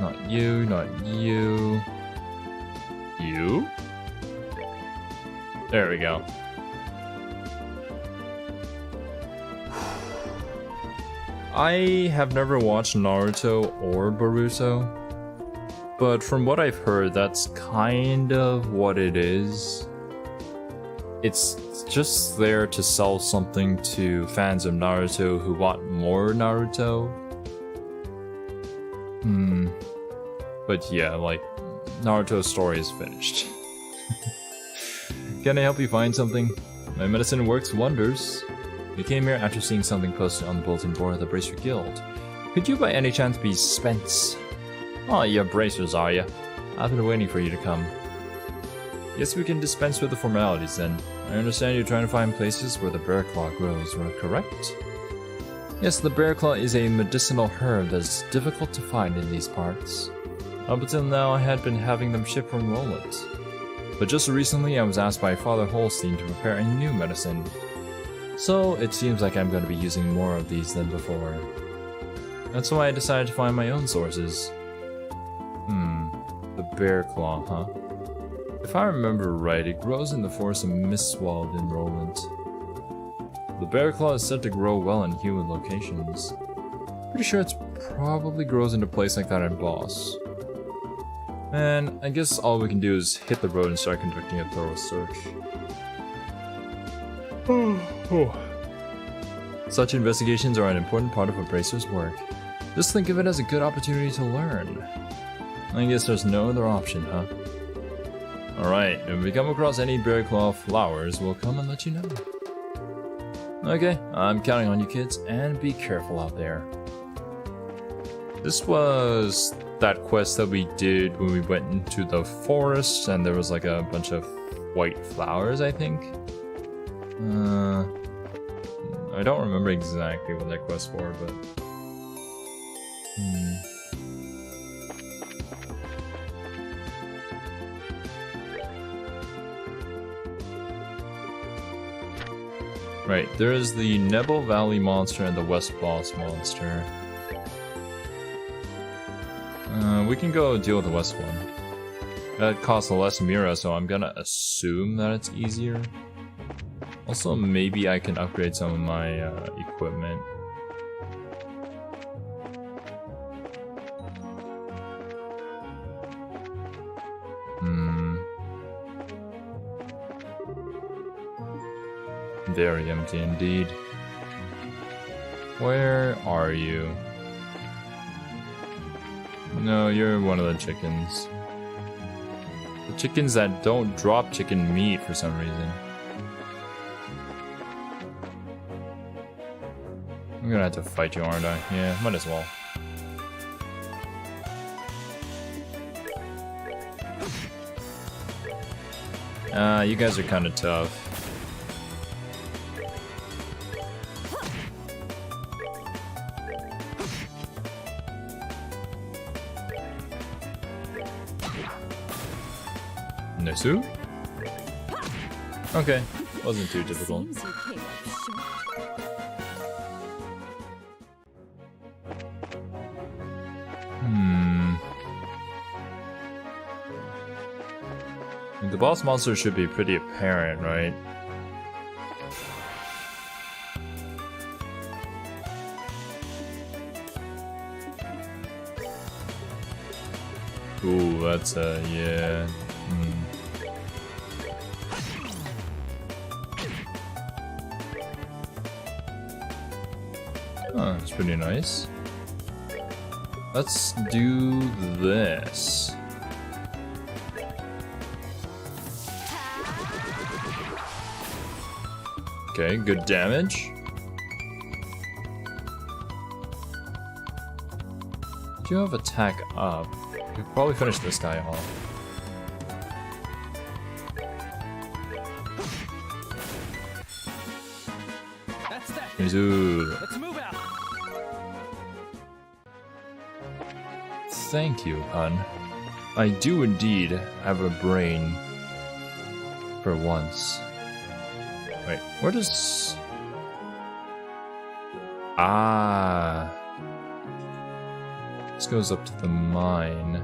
Not you, not you. You? There we go. I have never watched Naruto or Boruto, but from what I've heard, that's kind of what it is. It's just there to sell something to fans of Naruto who want more Naruto. But yeah, like, Naruto's story is finished. Can I help you find something? My medicine works wonders. We came here after seeing something posted on the bulletin board of the Bracer Guild. Could you by any chance be Spence? Oh, you're bracers, are you? I've been waiting for you to come. Yes, we can dispense with the formalities then. I understand you're trying to find places where the bear claw grows, correct? Yes, the bear claw is a medicinal herb that's difficult to find in these parts. Up until now, I had been having them shipped from Roland. But just recently, I was asked by Father Holstein to prepare a new medicine. So, it seems like I'm going to be using more of these than before. That's why I decided to find my own sources. The bear claw, huh? If I remember right, it grows in the forest of Mistwald in Roland. The bear claw is said to grow well in human locations. Pretty sure it probably grows in a place like that in Boss. And I guess all we can do is hit the road and start conducting a thorough search. Such investigations are an important part of a bracer's work. Just think of it as a good opportunity to learn. I guess there's no other option, huh? Alright, if we come across any bear claw flowers, we'll come and let you know. Okay, I'm counting on you kids, and be careful out there. This was that quest that we did when we went into the forest, and there was like a bunch of white flowers, I think. I don't remember exactly what that quest for, but... Right, there is the Nebo Valley monster and the West Boss monster. We can go deal with the West one. That costs less Mira, so I'm gonna assume that it's easier. Also, maybe I can upgrade some of my equipment. Very empty indeed. Where are you? No, you're one of the chickens. The chickens that don't drop chicken meat for some reason. I'm gonna have to fight you, aren't I? Yeah, might as well. You guys are kind of tough. Nesu? Okay, wasn't too difficult. Seems you came up short. The boss monster should be pretty apparent, right? Ooh, that's yeah. Oh, it's pretty nice. Let's do this. Okay, good damage. Do you have attack up? We could probably finish this guy off. That's that. Mizu. Let's move out. Thank you, hun. I do indeed have a brain. For once. Wait, where does... Ah... This goes up to the mine.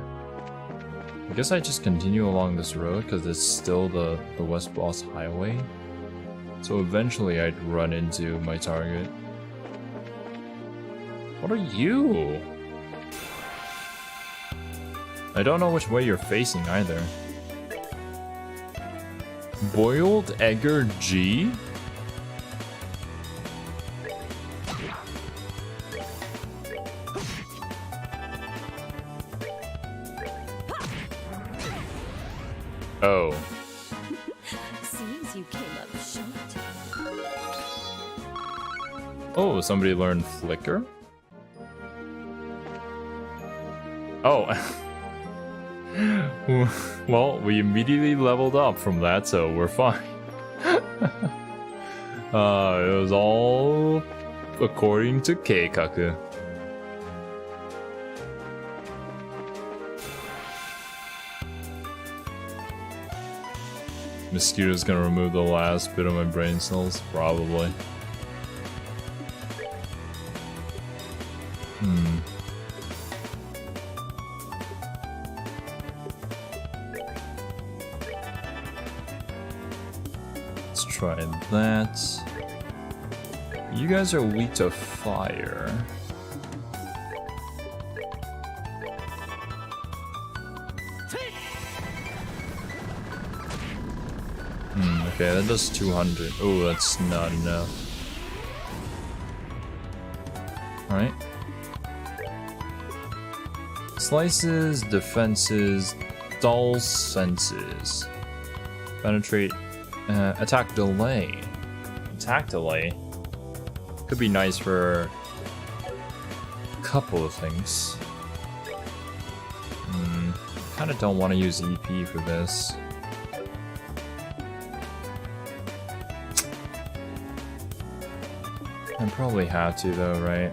I guess I just continue along this road because it's still the West Boss Highway. So eventually I'd run into my target. What are you? I don't know which way you're facing either. Boiled Egger G? Oh. Seems you came up short. Oh, somebody learned Flicker? Oh. Well, we immediately leveled up from that, so we're fine. It was all according to Keikaku. Mosquito's gonna remove the last bit of my brain cells? Probably. Let's try that. You guys are weak to fire. Okay, that does 200. Oh, that's not enough. Alright. Slices, defenses, dull senses. Penetrate, attack delay. Attack delay could be nice for a couple of things. Kinda don't want to use EP for this. I probably have to though, right?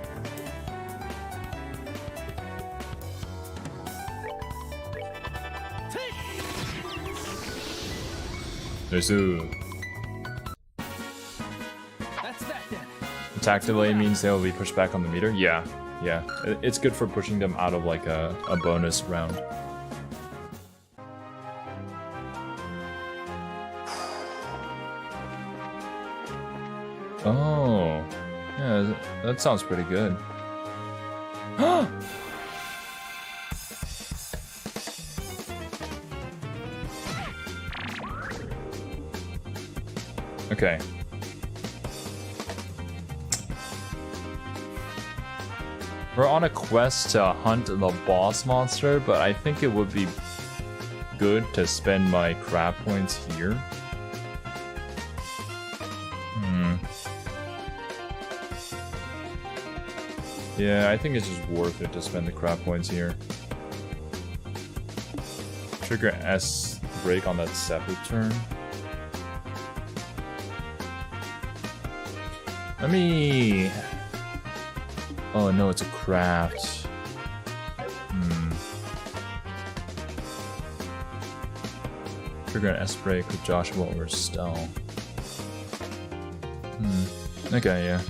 Nesu. That's that then. Attack delay means they'll be pushed back on the meter? Yeah, yeah. It's good for pushing them out of like a bonus round. Oh. Yeah, that sounds pretty good. Okay. We're on a quest to hunt the boss monster, but I think it would be good to spend my crab points here. Yeah, I think it's just worth it to spend the crab points here. Trigger S break on that separate turn. Let me... Oh no, it's a craft. trigger an S-break with Joshua or Stell. Okay, yeah.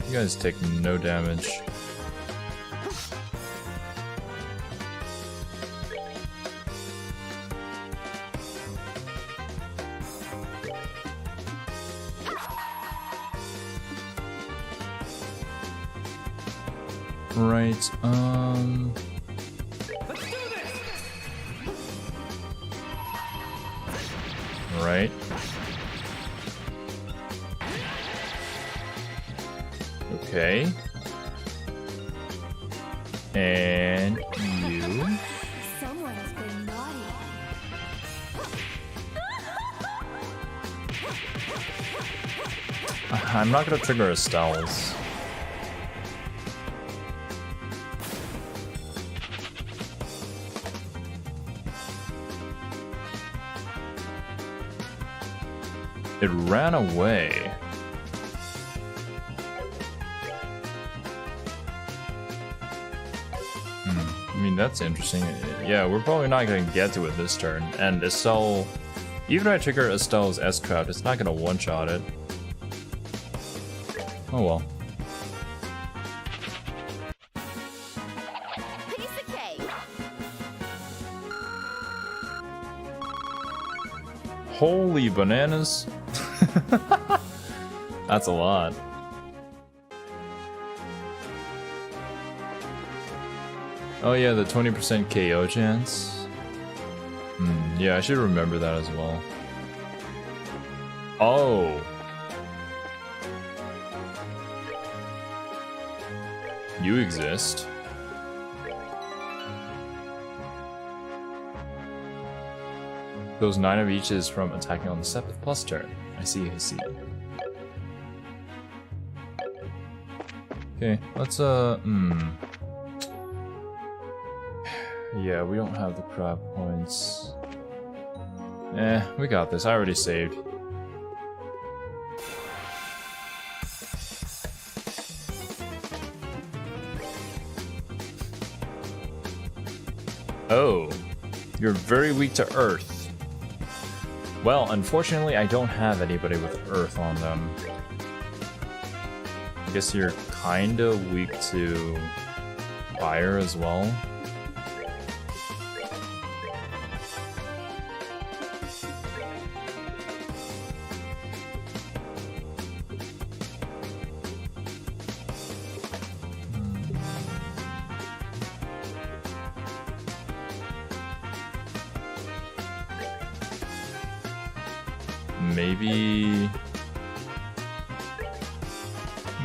You guys take no damage. Right, Let's do this. right. Okay. And you. Someone has been naughty. I'm not gonna trigger Estelle's. It ran away. I mean, that's interesting. Yeah, we're probably not going to get to it this turn. And Estelle, even if I trigger Estelle's S-Trap, it's not going to one-shot it. Oh well. Piece of cake. Holy bananas. That's a lot. Oh yeah, the 20% KO chance. Yeah, I should remember that as well. Oh. You exist. Those 9 of each is from attacking on the 7th plus turn. I see, I see. Okay, let's yeah, we don't have the crab points. We got this. I already saved. Oh, you're very weak to Earth. Well, unfortunately, I don't have anybody with Earth on them. I guess you're kinda weak to Fire as well.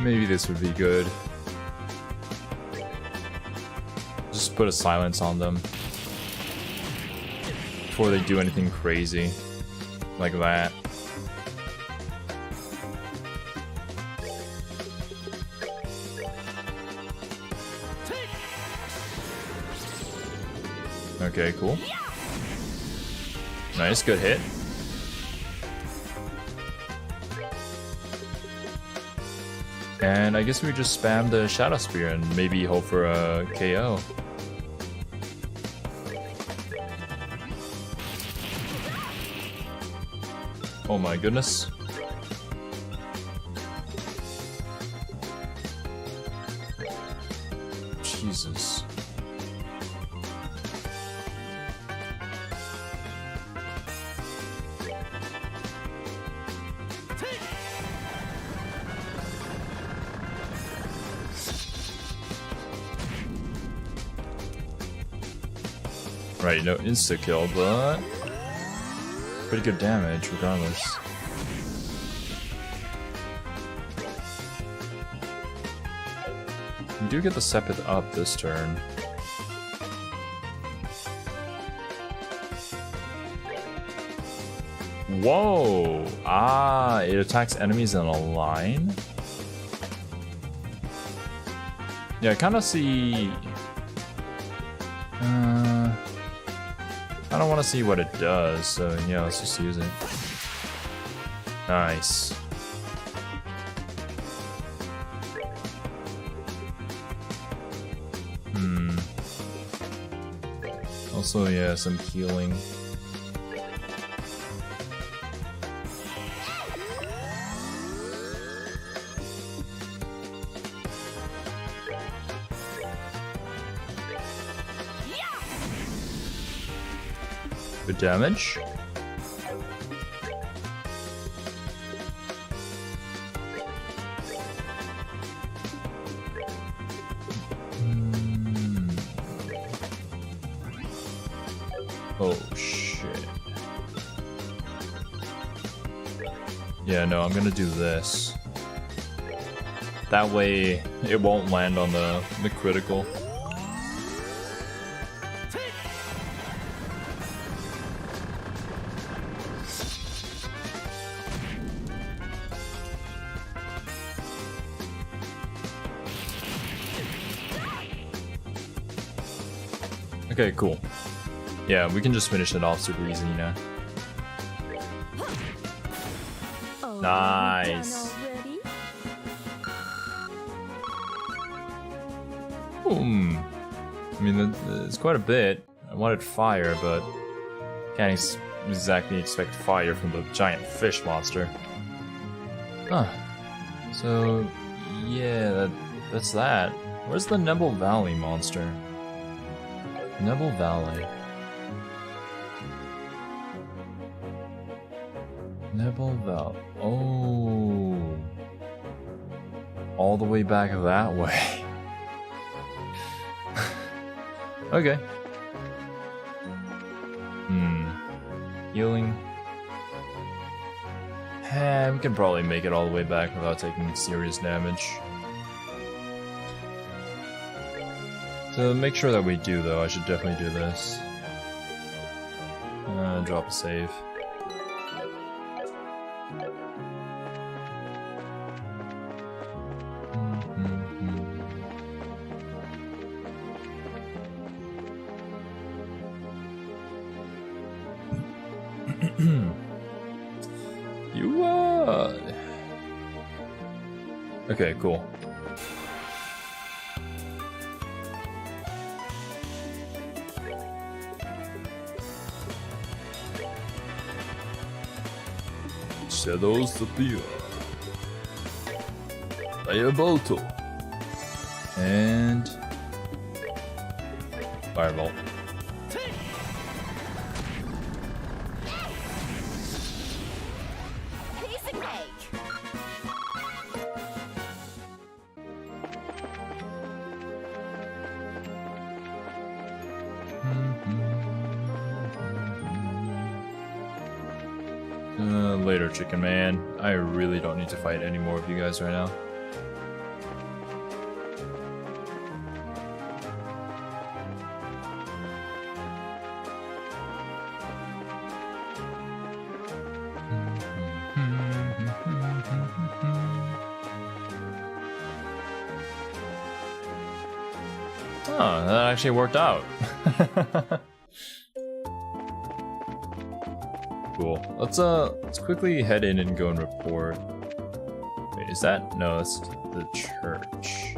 Maybe this would be good. Just put a silence on them before they do anything crazy like that. Okay, cool. Nice, good hit. And I guess we just spam the Shadow Spear and maybe hope for a KO. Oh my goodness. Jesus. Right, no insta-kill, but pretty good damage regardless. You do get the Sepith up this turn. Whoa! Ah, it attacks enemies in a line? Yeah, I kind of see... I don't want to see what it does, so yeah, let's just use it. Nice. Also, yeah, some healing. Good damage. Oh shit. Yeah, no, I'm gonna do this. That way it won't land on the critical. Okay, cool. Yeah, we can just finish it off super easy, you know. Oh, Nice. already? I mean, it's quite a bit. I wanted fire, but can't exactly expect fire from the giant fish monster. Huh. So, yeah, that's that. Where's the Nebel Valley monster? Nebel Valley. Nebel Valley. Oh. All the way back that way. Okay. Healing. We can probably make it all the way back without taking serious damage. To make sure that we do, though, I should definitely do this. Drop a save. Okay, cool. Shadows appear. Firebolt. And Fireball. Piece of cake. Later, Chicken Man. I really don't need to fight any more of you guys right now. Oh, that actually worked out. Cool. Let's quickly head in and go and report. Wait, is that? No, that's the church.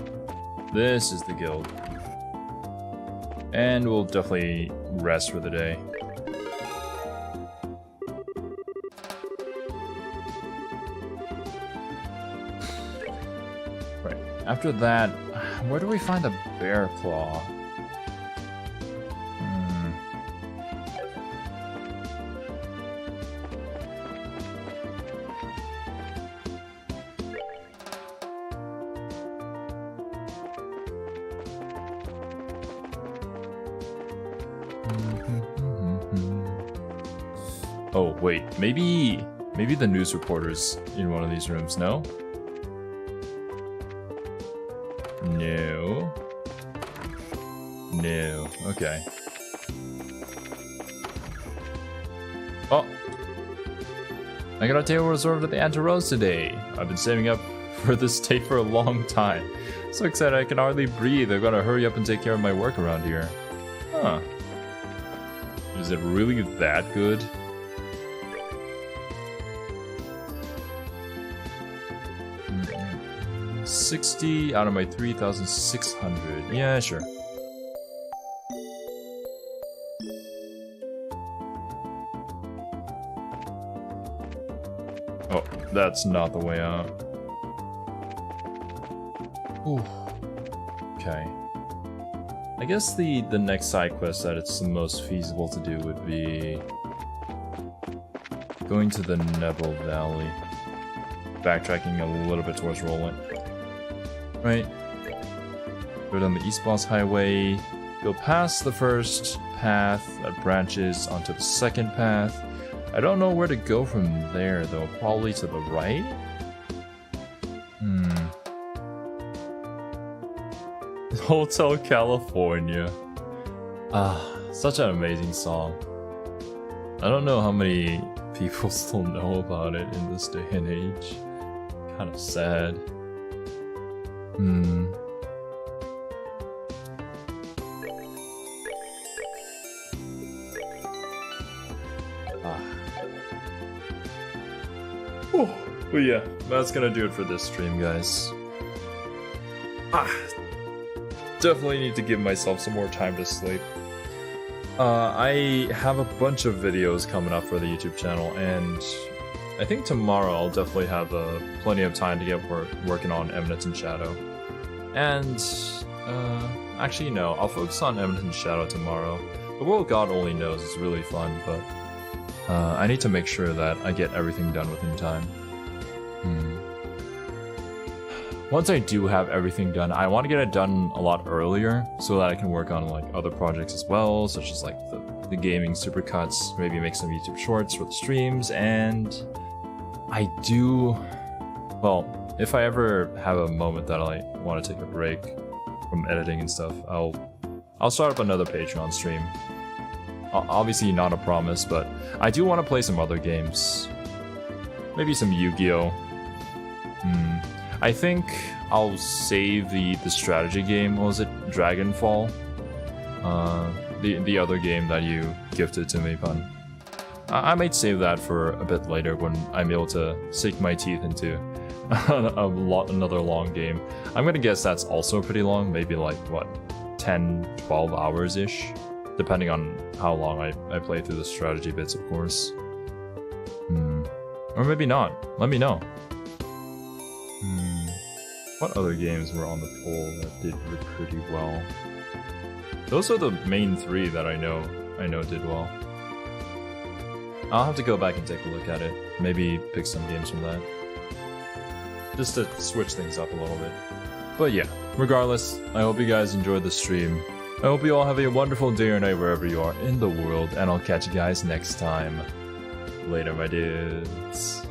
This is the guild. And we'll definitely rest for the day. Right. After that, where do we find the bear claw? Oh, wait, maybe the news reporter's in one of these rooms, no? No. No, okay. Oh! I got a table reserved at the Anti-Rose today. I've been saving up for this date for a long time. So excited I can hardly breathe. I've got to hurry up and take care of my work around here. Huh. Is it really that good? $60 out of my 3,600. Yeah, sure. Oh, that's not the way out. Ooh. Okay. I guess the next side quest that it's the most feasible to do would be going to the Neville Valley. Backtracking a little bit towards Roland. Right. Go down the East Boss Highway. Go past the first path that branches onto the second path. I don't know where to go from there though. Probably to the right? Hotel California. Such an amazing song. I don't know how many people still know about it in this day and age. Kind of sad. But yeah, that's gonna do it for this stream, guys. Definitely need to give myself some more time to sleep. I have a bunch of videos coming up for the YouTube channel, and I think tomorrow I'll definitely have plenty of time to get working on Eminence and Shadow. And actually, no, I'll focus on Eminence and Shadow tomorrow. The World God Only Knows is really fun, but I need to make sure that I get everything done within time. Once I do have everything done, I want to get it done a lot earlier so that I can work on like other projects as well, such as like the gaming supercuts, maybe make some YouTube shorts for the streams, and I do, well, if I ever have a moment that I want to take a break from editing and stuff, I'll start up another Patreon stream. Obviously not a promise, but I do want to play some other games. Maybe some Yu-Gi-Oh! I think I'll save the strategy game. What was it? Dragonfall? The other game that you gifted to me, Pun. I might save that for a bit later when I'm able to sink my teeth into another long game. I'm gonna guess that's also pretty long, maybe like, what, 10, 12 hours-ish? Depending on how long I play through the strategy bits, of course. Or maybe not. Let me know. What other games were on the poll that did pretty well? Those are the main three that I know did well. I'll have to go back and take a look at it. Maybe pick some games from that. Just to switch things up a little bit. But yeah, regardless, I hope you guys enjoyed the stream. I hope you all have a wonderful day or night wherever you are in the world, and I'll catch you guys next time. Later, my dudes.